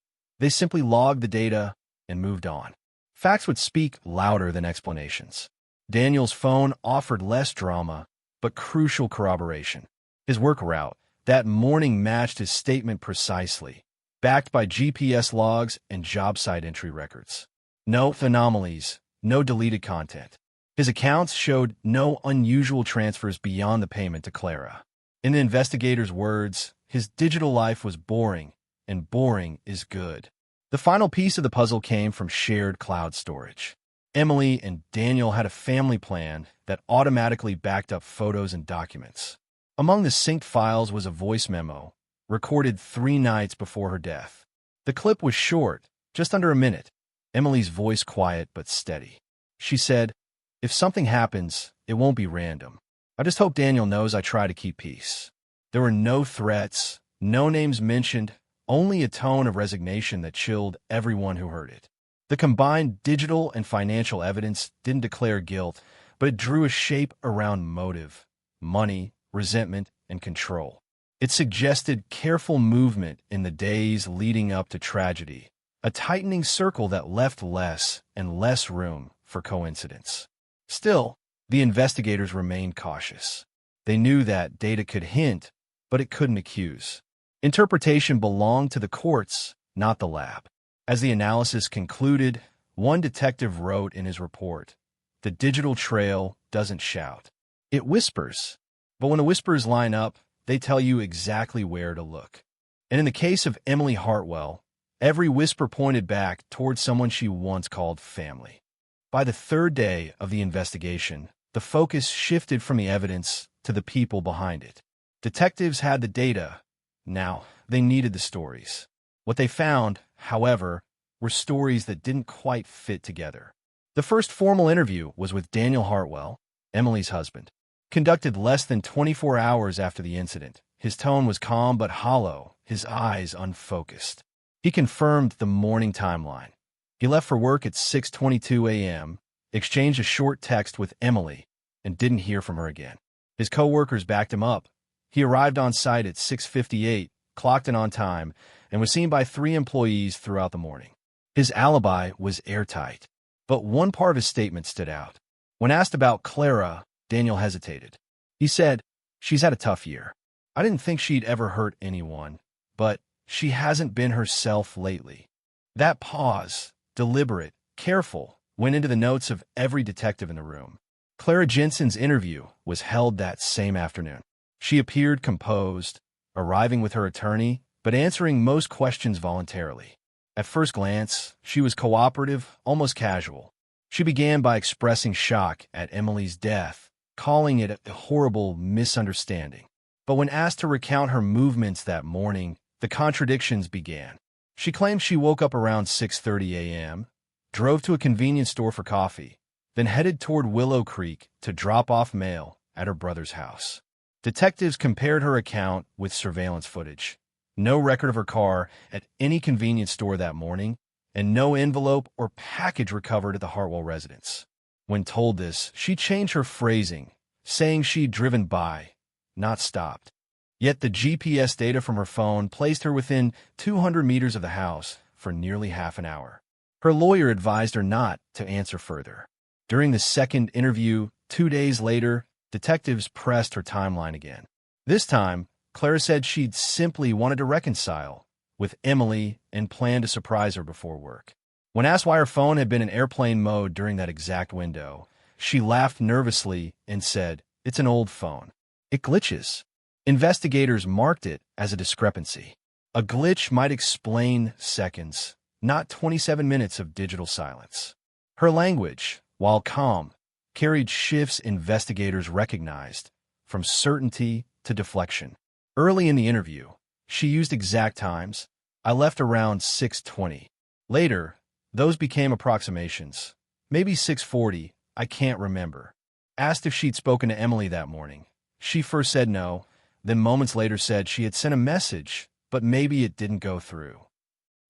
They simply logged the data and moved on. Facts would speak louder than explanations. Daniel's phone offered less drama, but crucial corroboration. His work route that morning matched his statement precisely, backed by GPS logs and job site entry records. No anomalies, no deleted content. His accounts showed no unusual transfers beyond the payment to Clara. In the investigators' words, his digital life was boring, and boring is good. The final piece of the puzzle came from shared cloud storage. Emily and Daniel had a family plan that automatically backed up photos and documents. Among the synced files was a voice memo, recorded 3 nights before her death. The clip was short, just under a minute, Emily's voice quiet but steady. She said, "If something happens, it won't be random. I just hope Daniel knows I try to keep peace." There were no threats, no names mentioned, only a tone of resignation that chilled everyone who heard it. The combined digital and financial evidence didn't declare guilt, but it drew a shape around motive, money, resentment, and control. It suggested careful movement in the days leading up to tragedy, a tightening circle that left less and less room for coincidence. Still, the investigators remained cautious. They knew that data could hint, but it couldn't accuse. Interpretation belonged to the courts, not the lab. As the analysis concluded, one detective wrote in his report, "The digital trail doesn't shout. It whispers. But when the whispers line up, they tell you exactly where to look." And in the case of Emily Hartwell, every whisper pointed back toward someone she once called family. By the 3rd day of the investigation, the focus shifted from the evidence to the people behind it. Detectives had the data. Now, they needed the stories. What they found, however, were stories that didn't quite fit together. The first formal interview was with Daniel Hartwell, Emily's husband. Conducted less than 24 hours after the incident, his tone was calm but hollow, his eyes unfocused. He confirmed the morning timeline. He left for work at 6:22 a.m., exchanged a short text with Emily, and didn't hear from her again. His co-workers backed him up. He arrived on site at 6:58, clocked in on time, and was seen by 3 employees throughout the morning. His alibi was airtight, but one part of his statement stood out. When asked about Clara, Daniel hesitated. He said, "She's had a tough year. I didn't think she'd ever hurt anyone, but she hasn't been herself lately." That pause, deliberate, careful, went into the notes of every detective in the room. Clara Jensen's interview was held that same afternoon. She appeared composed, arriving with her attorney, but answering most questions voluntarily. At first glance, she was cooperative, almost casual. She began by expressing shock at Emily's death, calling it a horrible misunderstanding. But when asked to recount her movements that morning, the contradictions began. She claimed she woke up around 6:30 a.m., drove to a convenience store for coffee, then headed toward Willow Creek to drop off mail at her brother's house. Detectives compared her account with surveillance footage. No record of her car at any convenience store that morning, and no envelope or package recovered at the Hartwell residence. When told this, she changed her phrasing, saying she'd driven by, not stopped. Yet the GPS data from her phone placed her within 200 meters of the house for nearly half an hour. Her lawyer advised her not to answer further. During the second interview, 2 days later, detectives pressed her timeline again. This time, Clara said she'd simply wanted to reconcile with Emily and planned to surprise her before work. When asked why her phone had been in airplane mode during that exact window, she laughed nervously and said, "It's an old phone. It glitches." Investigators marked it as a discrepancy. A glitch might explain seconds, not 27 minutes of digital silence. Her language, while calm, carried shifts investigators recognized, from certainty to deflection. Early in the interview, she used exact times. "I left around 6:20. Later, those became approximations. Maybe 6:40, I can't remember." Asked if she'd spoken to Emily that morning, she first said no, then moments later said she had sent a message, but maybe it didn't go through.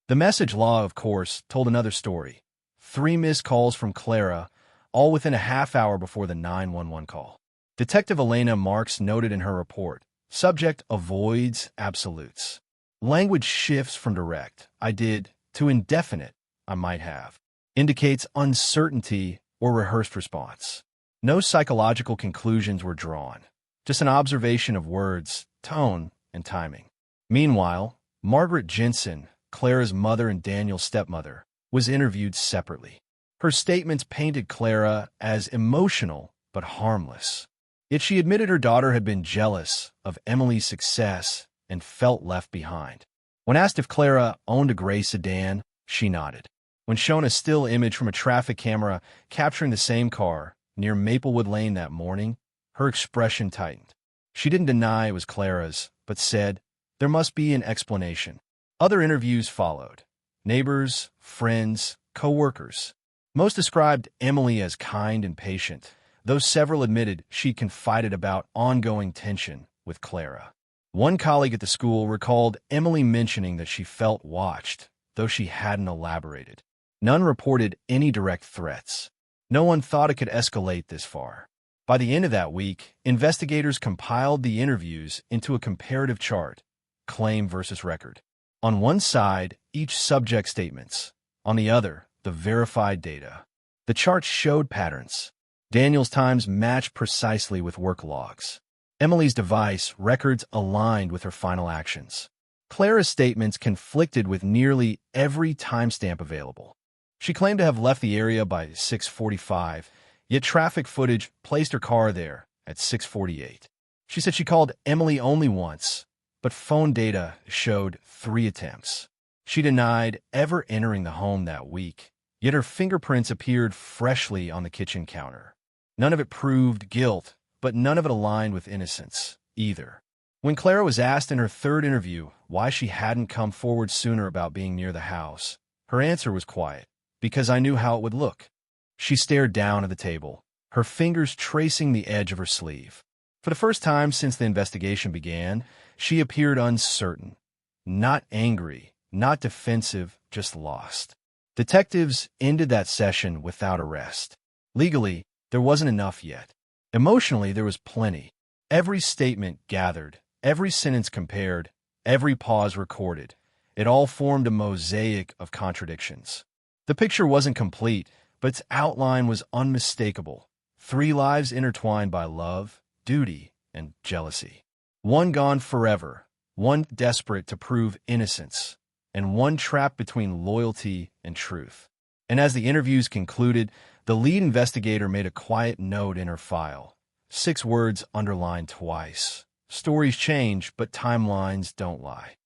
The message log, of course, told another story. 3 missed calls from Clara, all within a half hour before the 911 call. Detective Elena Marks noted in her report, subject avoids absolutes. Language shifts from direct, "I did," to indefinite, "I might have." Indicates uncertainty or rehearsed response. No psychological conclusions were drawn, just an observation of words, tone, and timing. Meanwhile, Margaret Jensen, Clara's mother and Daniel's stepmother, was interviewed separately. Her statements painted Clara as emotional but harmless. Yet she admitted her daughter had been jealous of Emily's success and felt left behind. When asked if Clara owned a gray sedan, she nodded. When shown a still image from a traffic camera capturing the same car near Maplewood Lane that morning, her expression tightened. She didn't deny it was Clara's, but said, "There must be an explanation." Other interviews followed. Neighbors, friends, co-workers. Most described Emily as kind and patient, though several admitted she'd confided about ongoing tension with Clara. One colleague at the school recalled Emily mentioning that she felt watched, though she hadn't elaborated. None reported any direct threats. No one thought it could escalate this far. By the end of that week, investigators compiled the interviews into a comparative chart, claim versus record. On one side, each subject statements. On the other, the verified data. The chart showed patterns. Daniel's times matched precisely with work logs. Emily's device records aligned with her final actions. Clara's statements conflicted with nearly every timestamp available. She claimed to have left the area by 6:45, yet traffic footage placed her car there at 6:48. She said she called Emily only once, but phone data showed 3 attempts. She denied ever entering the home that week, yet her fingerprints appeared freshly on the kitchen counter. None of it proved guilt, but none of it aligned with innocence, either. When Clara was asked in her third interview why she hadn't come forward sooner about being near the house, her answer was quiet, "Because I knew how it would look." She stared down at the table, her fingers tracing the edge of her sleeve. For the first time since the investigation began, she appeared uncertain, not angry, not defensive, just lost. Detectives ended that session without arrest. Legally, there wasn't enough yet. Emotionally, there was plenty. Every statement gathered, every sentence compared, every pause recorded. It all formed a mosaic of contradictions. The picture wasn't complete, but its outline was unmistakable. 3 lives intertwined by love, duty, and jealousy. One gone forever, one desperate to prove innocence, and one trapped between loyalty and truth. And as the interviews concluded, the lead investigator made a quiet note in her file. 6 words underlined twice. Stories change, but timelines don't lie.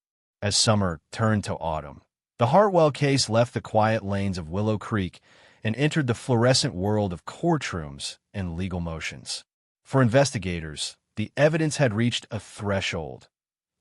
As summer turned to autumn, the Hartwell case left the quiet lanes of Willow Creek and entered the fluorescent world of courtrooms and legal motions. For investigators, the evidence had reached a threshold,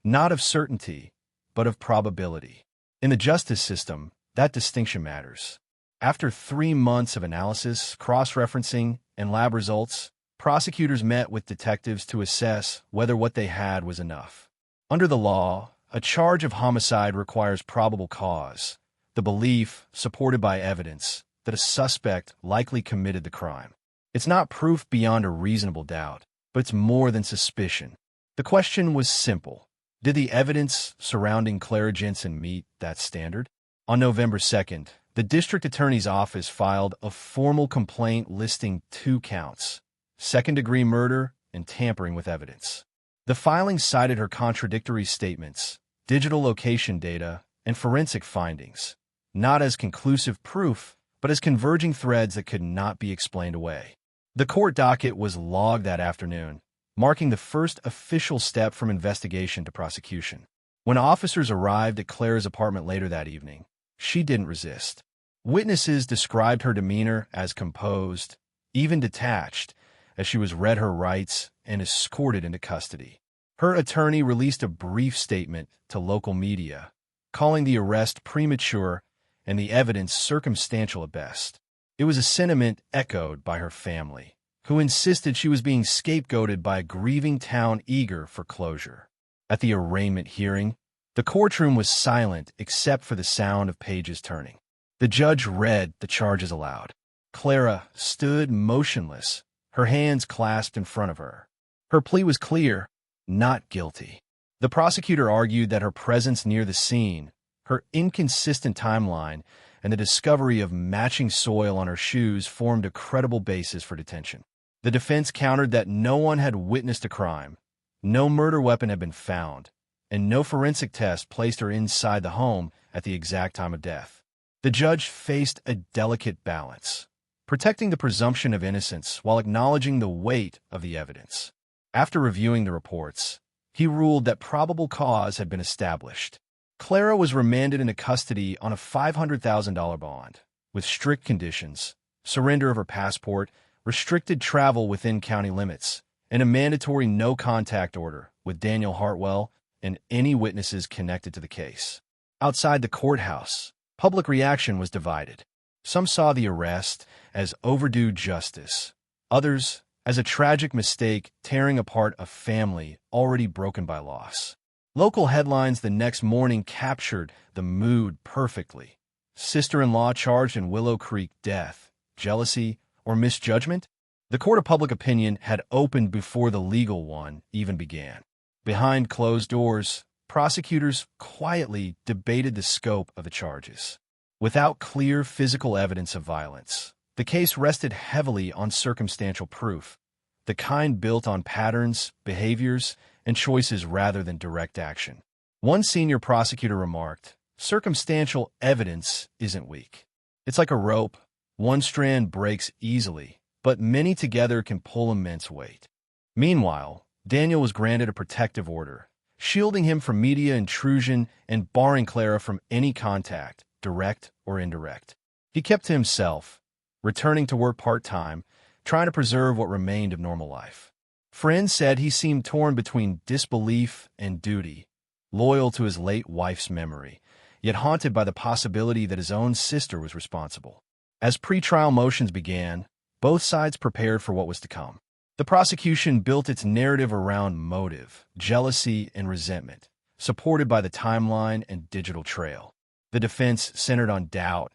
not of certainty, but of probability. In the justice system, that distinction matters. After 3 months of analysis, cross-referencing, and lab results, prosecutors met with detectives to assess whether what they had was enough. Under the law, a charge of homicide requires probable cause, the belief, supported by evidence, that a suspect likely committed the crime. It's not proof beyond a reasonable doubt, but it's more than suspicion. The question was simple. Did the evidence surrounding Clara Jensen meet that standard? On November 2nd, the district attorney's office filed a formal complaint listing 2 counts: second-degree murder and tampering with evidence. The filing cited her contradictory statements, digital location data, and forensic findings, not as conclusive proof, but as converging threads that could not be explained away. The court docket was logged that afternoon, marking the first official step from investigation to prosecution. When officers arrived at Clara's apartment later that evening, she didn't resist. Witnesses described her demeanor as composed, even detached, as she was read her rights and escorted into custody. Her attorney released a brief statement to local media, calling the arrest premature and the evidence circumstantial at best. It was a sentiment echoed by her family, who insisted she was being scapegoated by a grieving town eager for closure. At the arraignment hearing, the courtroom was silent except for the sound of pages turning. The judge read the charges aloud. Clara stood motionless, her hands clasped in front of her. Her plea was clear: not guilty. The prosecutor argued that her presence near the scene, her inconsistent timeline, and the discovery of matching soil on her shoes formed a credible basis for detention. The defense countered that no one had witnessed a crime, no murder weapon had been found, and no forensic test placed her inside the home at the exact time of death. The judge faced a delicate balance, protecting the presumption of innocence while acknowledging the weight of the evidence. After reviewing the reports, he ruled that probable cause had been established. Clara was remanded into custody on a $500,000 bond, with strict conditions: surrender of her passport, restricted travel within county limits, and a mandatory no-contact order with Daniel Hartwell and any witnesses connected to the case. Outside the courthouse, public reaction was divided. Some saw the arrest as overdue justice, others as a tragic mistake tearing apart a family already broken by loss. Local headlines the next morning captured the mood perfectly. Sister-in-law charged in Willow Creek: death, jealousy, or misjudgment? The court of public opinion had opened before the legal one even began. Behind closed doors, prosecutors quietly debated the scope of the charges. Without clear physical evidence of violence, the case rested heavily on circumstantial proof, the kind built on patterns, behaviors, and choices rather than direct action. One senior prosecutor remarked, "Circumstantial evidence isn't weak. It's like a rope. One strand breaks easily, but many together can pull immense weight." Meanwhile, Daniel was granted a protective order, shielding him from media intrusion and barring Clara from any contact, direct or indirect. He kept to himself, returning to work part-time, trying to preserve what remained of normal life. Friends said he seemed torn between disbelief and duty, loyal to his late wife's memory, yet haunted by the possibility that his own sister was responsible. As pretrial motions began, both sides prepared for what was to come. The prosecution built its narrative around motive, jealousy, and resentment, supported by the timeline and digital trail. The defense centered on doubt,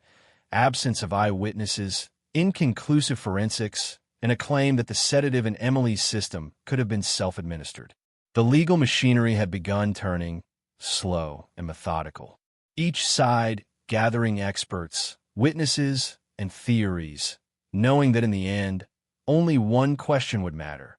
absence of eyewitnesses, inconclusive forensics, and a claim that the sedative in Emily's system could have been self-administered. The legal machinery had begun turning, slow and methodical. Each side gathering experts, witnesses, and theories, knowing that in the end, only one question would matter: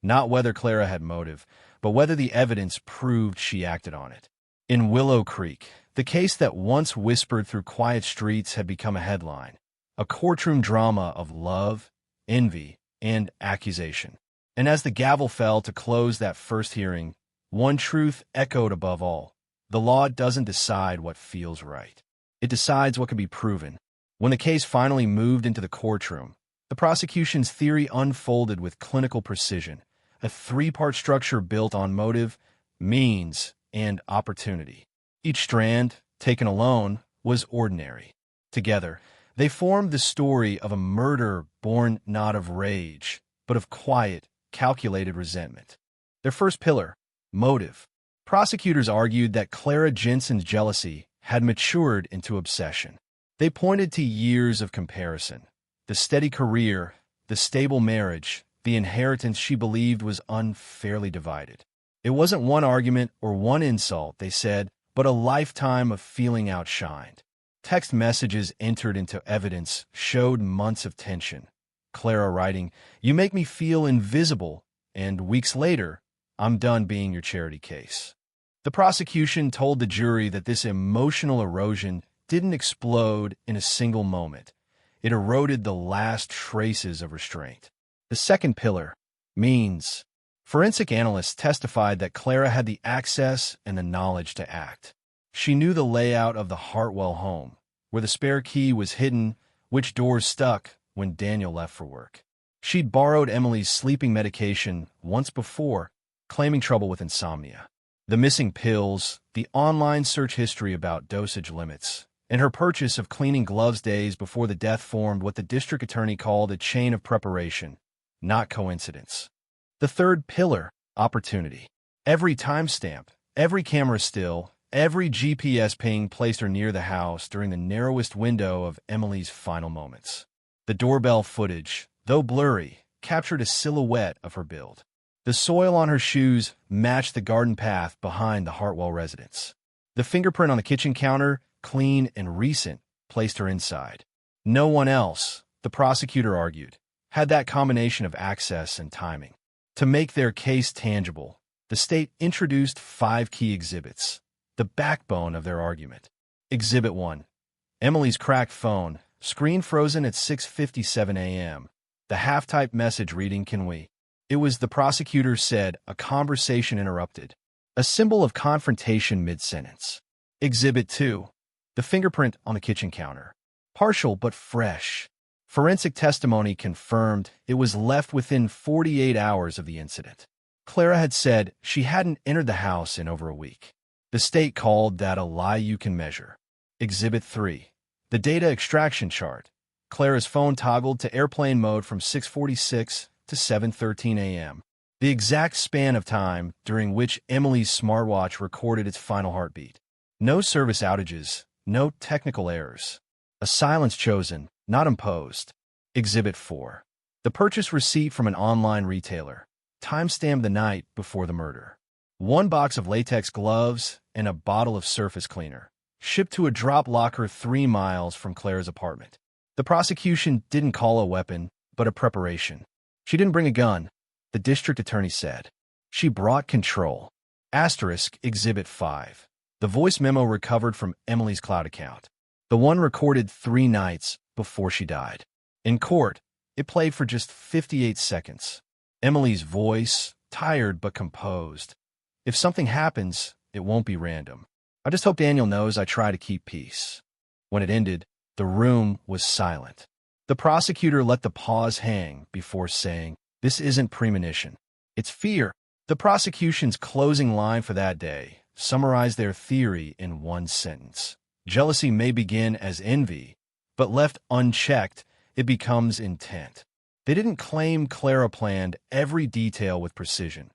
not whether Clara had motive, but whether the evidence proved she acted on it. In Willow Creek, the case that once whispered through quiet streets had become a headline, a courtroom drama of love, envy, and accusation. And as the gavel fell to close that first hearing, one truth echoed above all: the law doesn't decide what feels right. It decides what can be proven. When the case finally moved into the courtroom, the prosecution's theory unfolded with clinical precision, a 3-part structure built on motive, means, and opportunity. Each strand, taken alone, was ordinary. Together, They formed the story of a murder born not of rage, but of quiet, calculated resentment. Their first pillar, motive. Prosecutors argued that Clara Jensen's jealousy had matured into obsession. They pointed to years of comparison, the steady career, the stable marriage, the inheritance she believed was unfairly divided. It wasn't one argument or one insult, they said, but a lifetime of feeling outshined. Text messages entered into evidence showed months of tension. Clara writing, "You make me feel invisible," and weeks later, "I'm done being your charity case." The prosecution told the jury that this emotional erosion didn't explode in a single moment. It eroded the last traces of restraint. The second pillar, means. Forensic analysts testified that Clara had the access and the knowledge to act. She knew the layout of the Hartwell home, where the spare key was hidden, which doors stuck when Daniel left for work. She'd borrowed Emily's sleeping medication once before, claiming trouble with insomnia. The missing pills, the online search history about dosage limits, and her purchase of cleaning gloves days before the death formed what the district attorney called a chain of preparation, not coincidence. The third pillar, opportunity. Every timestamp, every camera still, every GPS ping placed her near the house during the narrowest window of Emily's final moments. The doorbell footage, though blurry, captured a silhouette of her build. The soil on her shoes matched the garden path behind the Hartwell residence. The fingerprint on the kitchen counter, clean and recent, placed her inside. No one else, the prosecutor argued, had that combination of access and timing. To make their case tangible, the state introduced 5 key exhibits, the backbone of their argument. Exhibit 1. Emily's cracked phone, screen frozen at 6:57 a.m. The half-typed message reading, "Can we?" It was, the prosecutor said, a conversation interrupted, a symbol of confrontation mid-sentence. Exhibit 2. The fingerprint on the kitchen counter. Partial but fresh. Forensic testimony confirmed it was left within 48 hours of the incident. Clara had said she hadn't entered the house in over a week. The state called that a lie you can measure. Exhibit 3. The data extraction chart. Clara's phone toggled to airplane mode from 6:46 to 7:13 a.m. The exact span of time during which Emily's smartwatch recorded its final heartbeat. No service outages, no technical errors. A silence chosen, not imposed. Exhibit 4. The purchase receipt from an online retailer. Timestamped the night before the murder. 1 box of latex gloves and a bottle of surface cleaner. Shipped to a drop locker 3 miles from Clara's apartment. The prosecution didn't call a weapon, but a preparation. She didn't bring a gun, the district attorney said. She brought control. Asterisk Exhibit 5. The voice memo recovered from Emily's cloud account. The one recorded 3 nights before she died. In court, it played for just 58 seconds. Emily's voice, tired but composed. "If something happens, it won't be random. I just hope Daniel knows I try to keep peace." When it ended, the room was silent. The prosecutor let the pause hang before saying, "This isn't premonition. It's fear." The prosecution's closing line for that day summarized their theory in one sentence. Jealousy may begin as envy, but left unchecked, it becomes intent. They didn't claim Clara planned every detail with precision,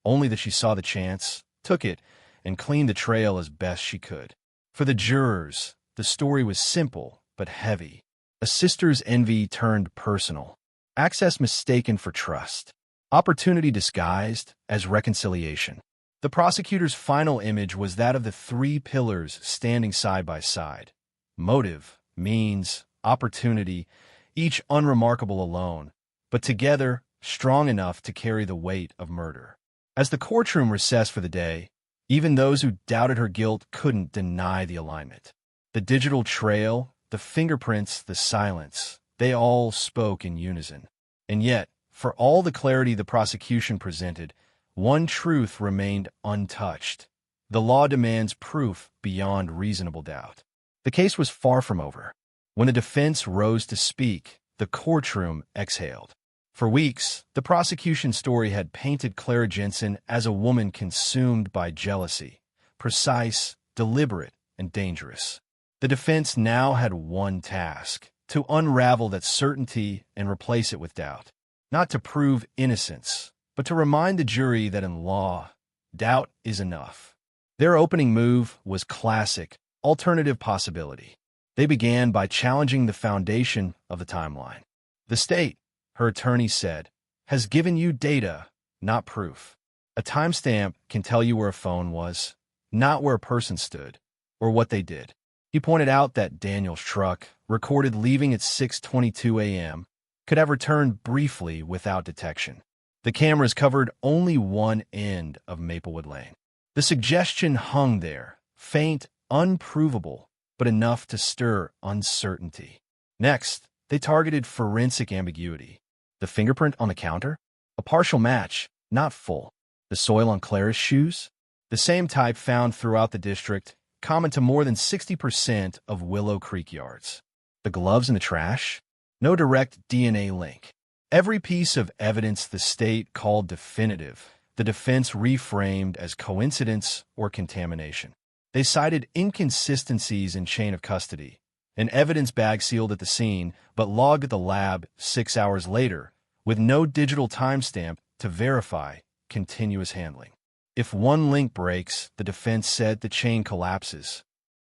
only that she saw the chance, took it, and cleaned the trail as best she could. For the jurors, the story was simple but heavy. A sister's envy turned personal. Access mistaken for trust. Opportunity disguised as reconciliation. The prosecutor's final image was that of the 3 pillars standing side by side. Motive, means, opportunity, each unremarkable alone, but together strong enough to carry the weight of murder. As the courtroom recessed for the day, even those who doubted her guilt couldn't deny the alignment. The digital trail, the fingerprints, the silence, they all spoke in unison. And yet, for all the clarity the prosecution presented, one truth remained untouched. The law demands proof beyond reasonable doubt. The case was far from over. When the defense rose to speak, the courtroom exhaled. For weeks, the prosecution's story had painted Clara Jensen as a woman consumed by jealousy, precise, deliberate, and dangerous. The defense now had one task: to unravel that certainty and replace it with doubt. Not to prove innocence, but to remind the jury that in law, doubt is enough. Their opening move was classic, alternative possibility. They began by challenging the foundation of the timeline. The state, her attorney said, has given you data, not proof. A timestamp can tell you where a phone was, not where a person stood, or what they did. He pointed out that Daniel's truck, recorded leaving at 6:22 a.m., could have returned briefly without detection. The cameras covered only one end of Maplewood Lane. The suggestion hung there, faint, unprovable, but enough to stir uncertainty. Next, they targeted forensic ambiguity. The fingerprint on the counter? A partial match, not full. The soil on Clara's shoes? The same type found throughout the district, common to more than 60% of Willow Creek yards. The gloves in the trash? No direct DNA link. Every piece of evidence the state called definitive, the defense reframed as coincidence or contamination. They cited inconsistencies in chain of custody, an evidence bag sealed at the scene but logged at the lab 6 hours later, with no digital timestamp to verify continuous handling. If one link breaks, the defense said the chain collapses.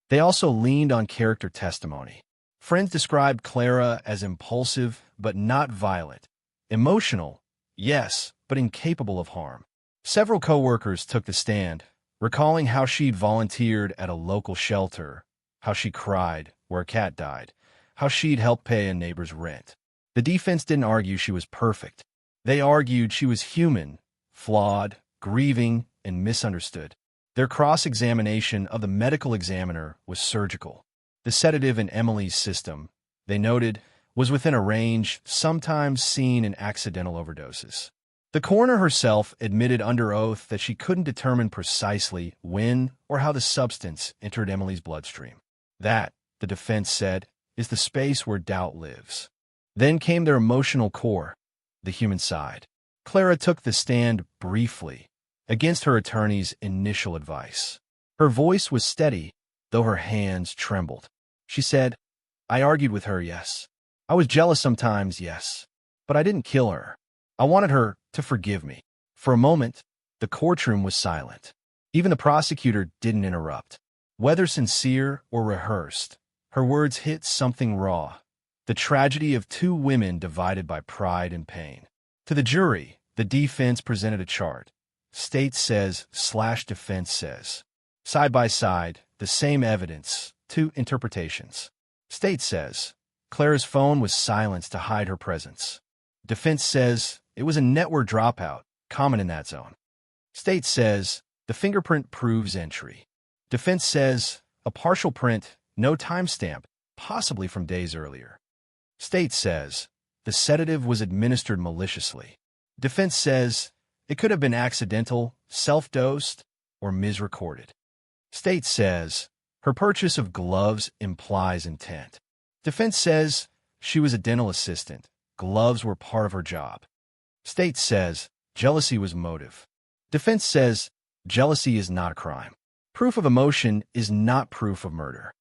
They also leaned on character testimony. Friends described Clara as impulsive but not violent. Emotional, yes, but incapable of harm. Several co-workers took the stand, recalling how she'd volunteered at a local shelter, how she cried where a cat died, how she'd helped pay a neighbor's rent. The defense didn't argue she was perfect. They argued she was human, flawed, grieving, and misunderstood. Their cross-examination of the medical examiner was surgical. The sedative in Emily's system, they noted, was within a range sometimes seen in accidental overdoses. The coroner herself admitted under oath that she couldn't determine precisely when or how the substance entered Emily's bloodstream. That, the defense said, is the space where doubt lives. Then came their emotional core, the human side. Clara took the stand briefly, against her attorney's initial advice. Her voice was steady, though her hands trembled. She said, "I argued with her, yes. I was jealous sometimes, yes. But I didn't kill her. I wanted her to forgive me." For a moment, the courtroom was silent. Even the prosecutor didn't interrupt. Whether sincere or rehearsed, her words hit something raw, the tragedy of two women divided by pride and pain. To the jury, the defense presented a chart. State says / defense says. Side by side, the same evidence, two interpretations. State says Clara's phone was silenced to hide her presence. Defense says it was a network dropout, common in that zone. State says the fingerprint proves entry. Defense says a partial print, no timestamp, possibly from days earlier. State says the sedative was administered maliciously. Defense says it could have been accidental, self-dosed, or misrecorded. State says her purchase of gloves implies intent. Defense says she was a dental assistant. Gloves were part of her job. State says jealousy was motive. Defense says jealousy is not a crime. Proof of emotion is not proof of murder.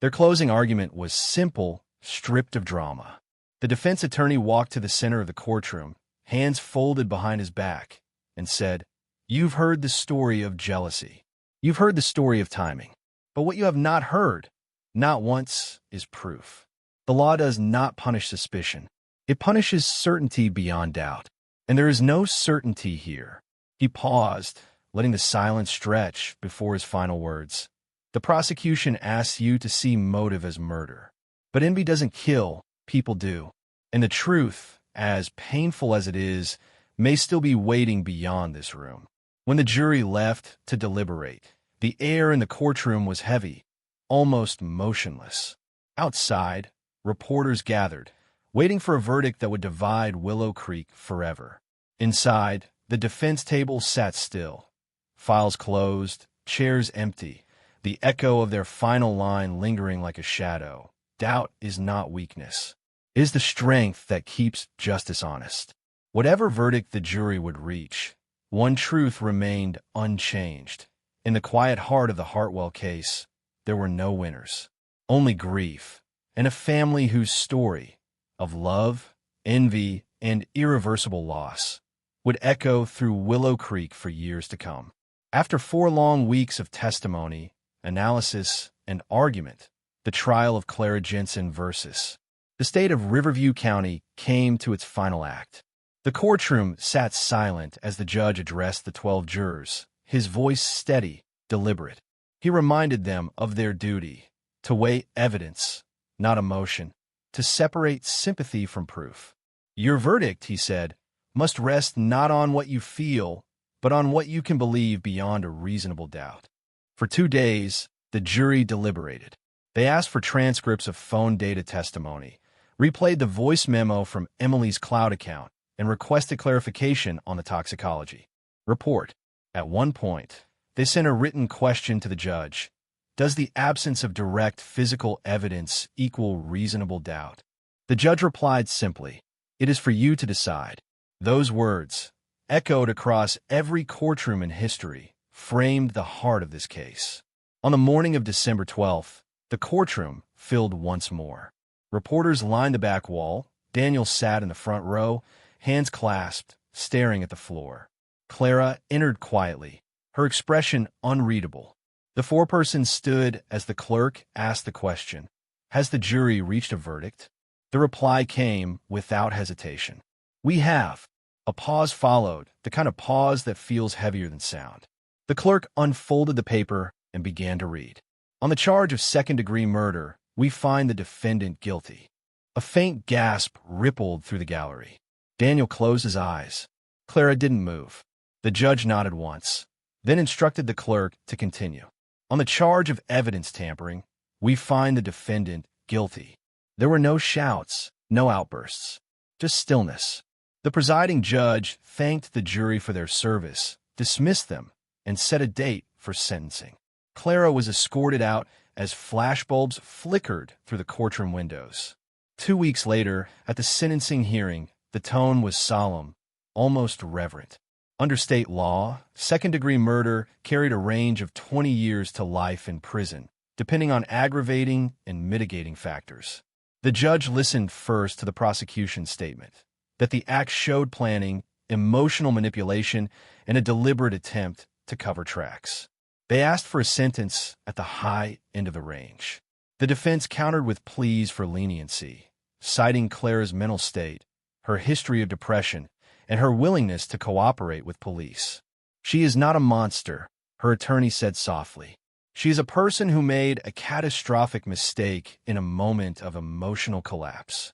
Their closing argument was simple, stripped of drama. The defense attorney walked to the center of the courtroom, hands folded behind his back, and said, "You've heard the story of jealousy. You've heard the story of timing. But what you have not heard, not once, is proof. The law does not punish suspicion. It punishes certainty beyond doubt. And there is no certainty here." He paused, letting the silence stretch before his final words. "The prosecution asks you to see motive as murder. But envy doesn't kill, people do. And the truth, as painful as it is, may still be waiting beyond this room." When the jury left to deliberate, the air in the courtroom was heavy, almost motionless. Outside, reporters gathered, waiting for a verdict that would divide Willow Creek forever. Inside, the defense table sat still, files closed, chairs empty, the echo of their final line lingering like a shadow. Doubt is not weakness. It is the strength that keeps justice honest. Whatever verdict the jury would reach, one truth remained unchanged. In the quiet heart of the Hartwell case, there were no winners, only grief and a family whose story of love, envy, and irreversible loss would echo through Willow Creek for years to come. After 4 long weeks of testimony, analysis, and argument, the trial of Clara Jensen versus the state of Riverview County came to its final act. The courtroom sat silent as the judge addressed the 12 jurors, his voice steady, deliberate. He reminded them of their duty to weigh evidence, not emotion, to separate sympathy from proof. Your verdict, he said, must rest not on what you feel, but on what you can believe beyond a reasonable doubt. For 2 days, the jury deliberated. They asked for transcripts of phone data testimony, replayed the voice memo from Emily's cloud account, and requested clarification on the toxicology report. At one point, they sent a written question to the judge. Does the absence of direct physical evidence equal reasonable doubt? The judge replied simply, "It is for you to decide." Those words, echoed across every courtroom in history, framed the heart of this case. On the morning of December 12th, the courtroom filled once more. Reporters lined the back wall. Daniel sat in the front row, hands clasped, staring at the floor. Clara entered quietly, her expression unreadable. The foreperson stood as the clerk asked the question, "Has the jury reached a verdict?" The reply came without hesitation. "We have." A pause followed, the kind of pause that feels heavier than sound. The clerk unfolded the paper and began to read. On the charge of second-degree murder, we find the defendant guilty. A faint gasp rippled through the gallery. Daniel closed his eyes. Clara didn't move. The judge nodded once, then instructed the clerk to continue. On the charge of evidence tampering, we find the defendant guilty. There were no shouts, no outbursts, just stillness. The presiding judge thanked the jury for their service, dismissed them, and set a date for sentencing. Clara was escorted out as flashbulbs flickered through the courtroom windows. 2 weeks later, at the sentencing hearing, the tone was solemn, almost reverent. Under state law, second-degree murder carried a range of 20 years to life in prison, depending on aggravating and mitigating factors. The judge listened first to the prosecution's statement that the act showed planning, emotional manipulation, and a deliberate attempt to cover tracks. They asked for a sentence at the high end of the range. The defense countered with pleas for leniency, citing Clara's mental state, her history of depression, and her willingness to cooperate with police. "She is not a monster," her attorney said softly. "She is a person who made a catastrophic mistake in a moment of emotional collapse."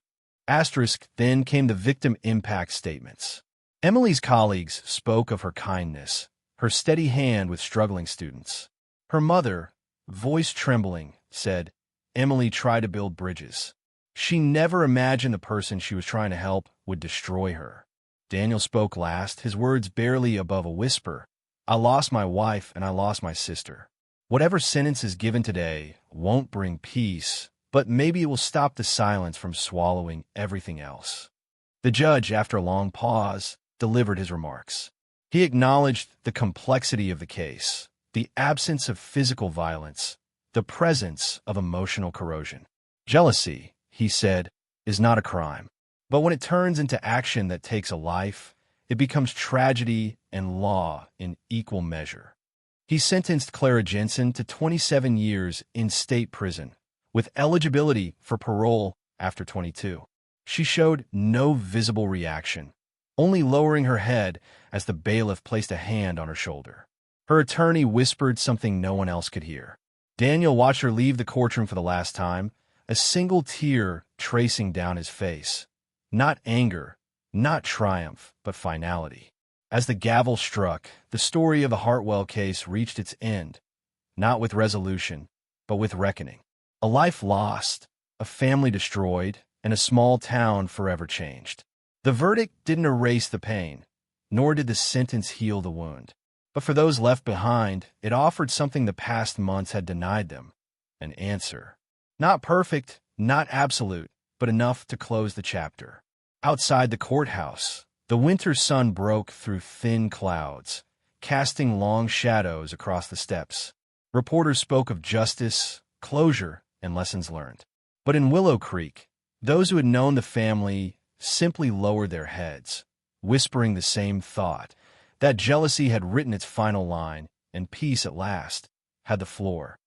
Asterisk, then came the victim impact statements. Emily's colleagues spoke of her kindness, her steady hand with struggling students. Her mother, voice trembling, said, "Emily tried to build bridges. She never imagined the person she was trying to help would destroy her." Daniel spoke last, his words barely above a whisper. "I lost my wife and I lost my sister. Whatever sentence is given today won't bring peace, but maybe it will stop the silence from swallowing everything else." The judge, after a long pause, delivered his remarks. He acknowledged the complexity of the case, the absence of physical violence, the presence of emotional corrosion. "Jealousy," he said, "is not a crime. But when it turns into action that takes a life, it becomes tragedy and law in equal measure." He sentenced Clara Jensen to 27 years in state prison, with eligibility for parole after 22. She showed no visible reaction, only lowering her head as the bailiff placed a hand on her shoulder. Her attorney whispered something no one else could hear. Daniel watched her leave the courtroom for the last time, a single tear tracing down his face. Not anger, not triumph, but finality. As the gavel struck, the story of the Hartwell case reached its end, not with resolution, but with reckoning. A life lost, a family destroyed, and a small town forever changed. The verdict didn't erase the pain, nor did the sentence heal the wound. But for those left behind, it offered something the past months had denied them, an answer. Not perfect, not absolute, but enough to close the chapter. Outside the courthouse, the winter sun broke through thin clouds, casting long shadows across the steps. Reporters spoke of justice, closure, and lessons learned. But in Willow Creek, those who had known the family simply lowered their heads, whispering the same thought, that jealousy had written its final line, and peace at last had the floor.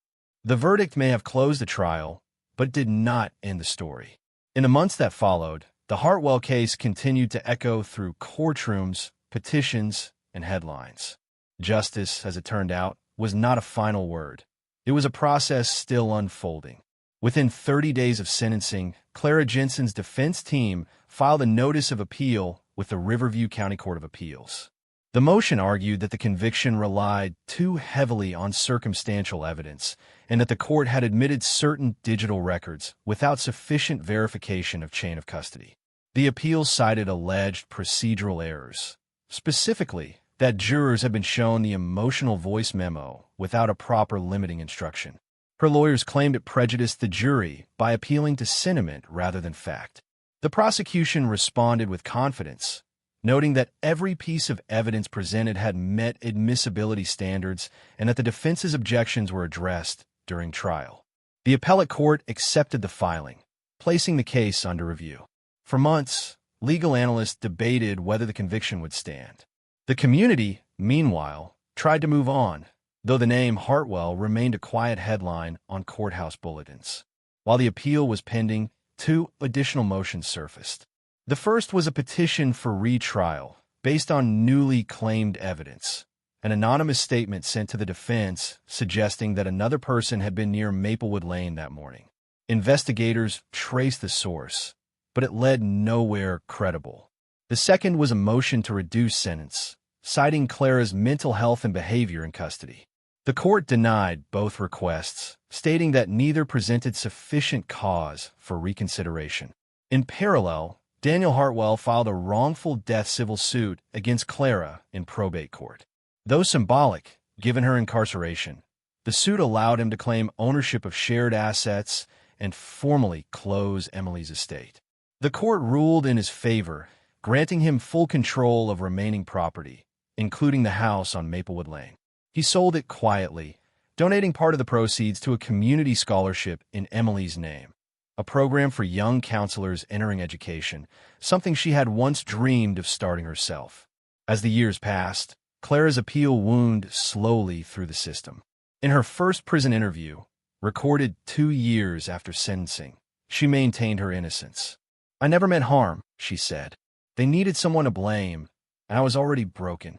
The verdict may have closed the trial, but did not end the story. In the months that followed, the Hartwell case continued to echo through courtrooms, petitions, and headlines. Justice, as it turned out, was not a final word. It was a process still unfolding. Within 30 days of sentencing, Clara Jensen's defense team filed a notice of appeal with the Riverview County Court of Appeals. The motion argued that the conviction relied too heavily on circumstantial evidence and that the court had admitted certain digital records without sufficient verification of chain of custody. The appeal cited alleged procedural errors, specifically that jurors had been shown the emotional voice memo without a proper limiting instruction. Her lawyers claimed it prejudiced the jury by appealing to sentiment rather than fact. The prosecution responded with confidence, noting that every piece of evidence presented had met admissibility standards and that the defense's objections were addressed during trial. The appellate court accepted the filing, placing the case under review. For months, legal analysts debated whether the conviction would stand. The community, meanwhile, tried to move on, though the name Hartwell remained a quiet headline on courthouse bulletins. While the appeal was pending, 2 additional motions surfaced. The first was a petition for retrial based on newly claimed evidence, an anonymous statement sent to the defense suggesting that another person had been near Maplewood Lane that morning. Investigators traced the source, but it led nowhere credible. The second was a motion to reduce sentence, citing Clara's mental health and behavior in custody. The court denied both requests, stating that neither presented sufficient cause for reconsideration. In parallel, Daniel Hartwell filed a wrongful death civil suit against Clara in probate court. Though symbolic, given her incarceration, the suit allowed him to claim ownership of shared assets and formally close Emily's estate. The court ruled in his favor, granting him full control of remaining property, including the house on Maplewood Lane. He sold it quietly, donating part of the proceeds to a community scholarship in Emily's name, a program for young counselors entering education, something she had once dreamed of starting herself. As the years passed, Clara's appeal wound slowly through the system. In her first prison interview, recorded 2 years after sentencing, she maintained her innocence. "I never meant harm," she said. "They needed someone to blame, and I was already broken."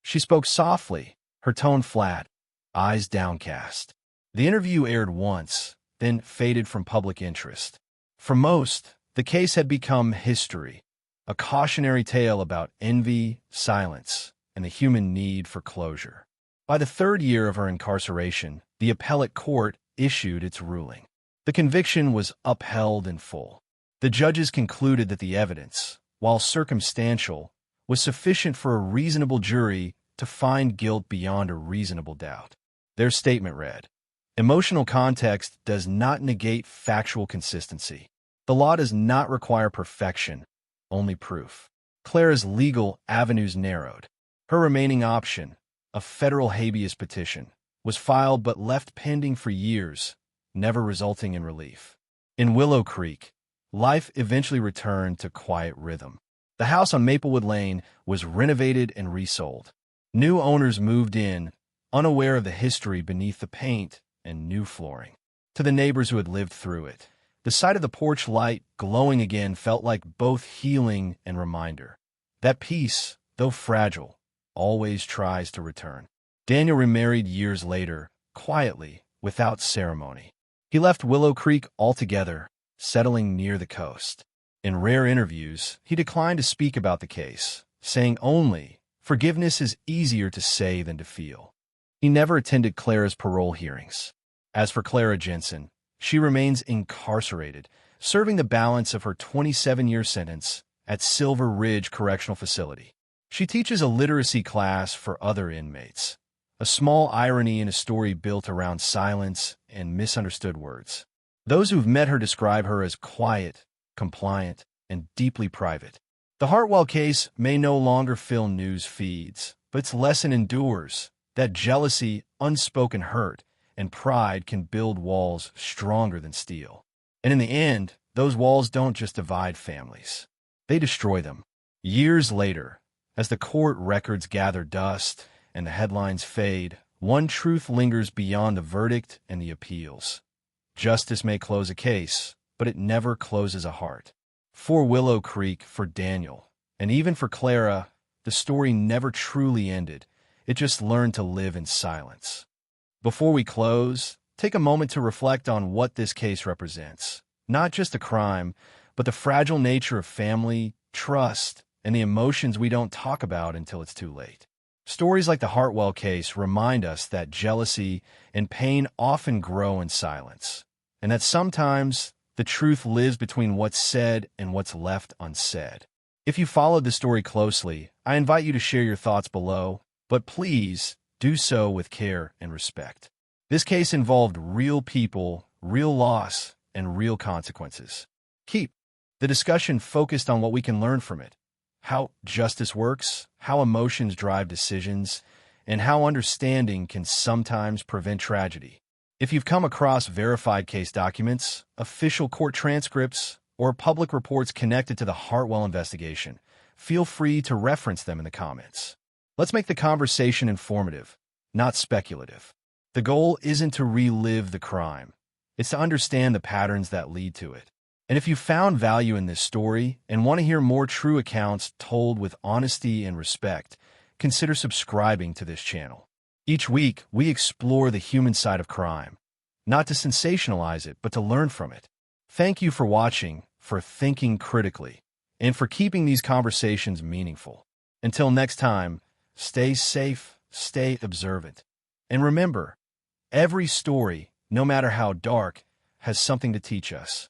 She spoke softly, her tone flat, eyes downcast. The interview aired once, then faded from public interest. For most, the case had become history, a cautionary tale about envy, silence, and the human need for closure. By the 3rd year of her incarceration, the appellate court issued its ruling. The conviction was upheld in full. The judges concluded that the evidence, while circumstantial, was sufficient for a reasonable jury to find guilt beyond a reasonable doubt. Their statement read, "Emotional context does not negate factual consistency. The law does not require perfection, only proof." Clara's legal avenues narrowed. Her remaining option, a federal habeas petition, was filed but left pending for years, never resulting in relief. In Willow Creek, life eventually returned to quiet rhythm. The house on Maplewood Lane was renovated and resold. New owners moved in, unaware of the history beneath the paint and new flooring. To the neighbors who had lived through it, the sight of the porch light glowing again felt like both healing and reminder. That peace, though fragile, always tries to return. Daniel remarried years later, quietly, without ceremony. He left Willow Creek altogether, settling near the coast. In rare interviews, he declined to speak about the case, saying only, "Forgiveness is easier to say than to feel." He never attended Clara's parole hearings. As for Clara Jensen, she remains incarcerated, serving the balance of her 27-year sentence at Silver Ridge Correctional Facility. She teaches a literacy class for other inmates, a small irony in a story built around silence and misunderstood words. Those who've met her describe her as quiet, compliant, and deeply private. The Hartwell case may no longer fill news feeds, but its lesson endures, that jealousy, unspoken hurt, and pride can build walls stronger than steel. And in the end, those walls don't just divide families. They destroy them. Years later, as the court records gather dust and the headlines fade, one truth lingers beyond the verdict and the appeals. Justice may close a case, but it never closes a heart. For Willow Creek, for Daniel, and even for Clara, the story never truly ended. It just learned to live in silence. Before we close, take a moment to reflect on what this case represents. Not just a crime, but the fragile nature of family, trust, and the emotions we don't talk about until it's too late. Stories like the Hartwell case remind us that jealousy and pain often grow in silence, and that sometimes the truth lives between what's said and what's left unsaid. If you followed the story closely, I invite you to share your thoughts below, but please do so with care and respect. This case involved real people, real loss, and real consequences. Keep the discussion focused on what we can learn from it, how justice works, how emotions drive decisions, and how understanding can sometimes prevent tragedy. If you've come across verified case documents, official court transcripts, or public reports connected to the Hartwell investigation, feel free to reference them in the comments. Let's make the conversation informative, not speculative. The goal isn't to relive the crime. It's to understand the patterns that lead to it. And if you found value in this story and want to hear more true accounts told with honesty and respect, consider subscribing to this channel. Each week, we explore the human side of crime, not to sensationalize it, but to learn from it. Thank you for watching, for thinking critically, and for keeping these conversations meaningful. Until next time, stay safe, stay observant, and remember, every story, no matter how dark, has something to teach us.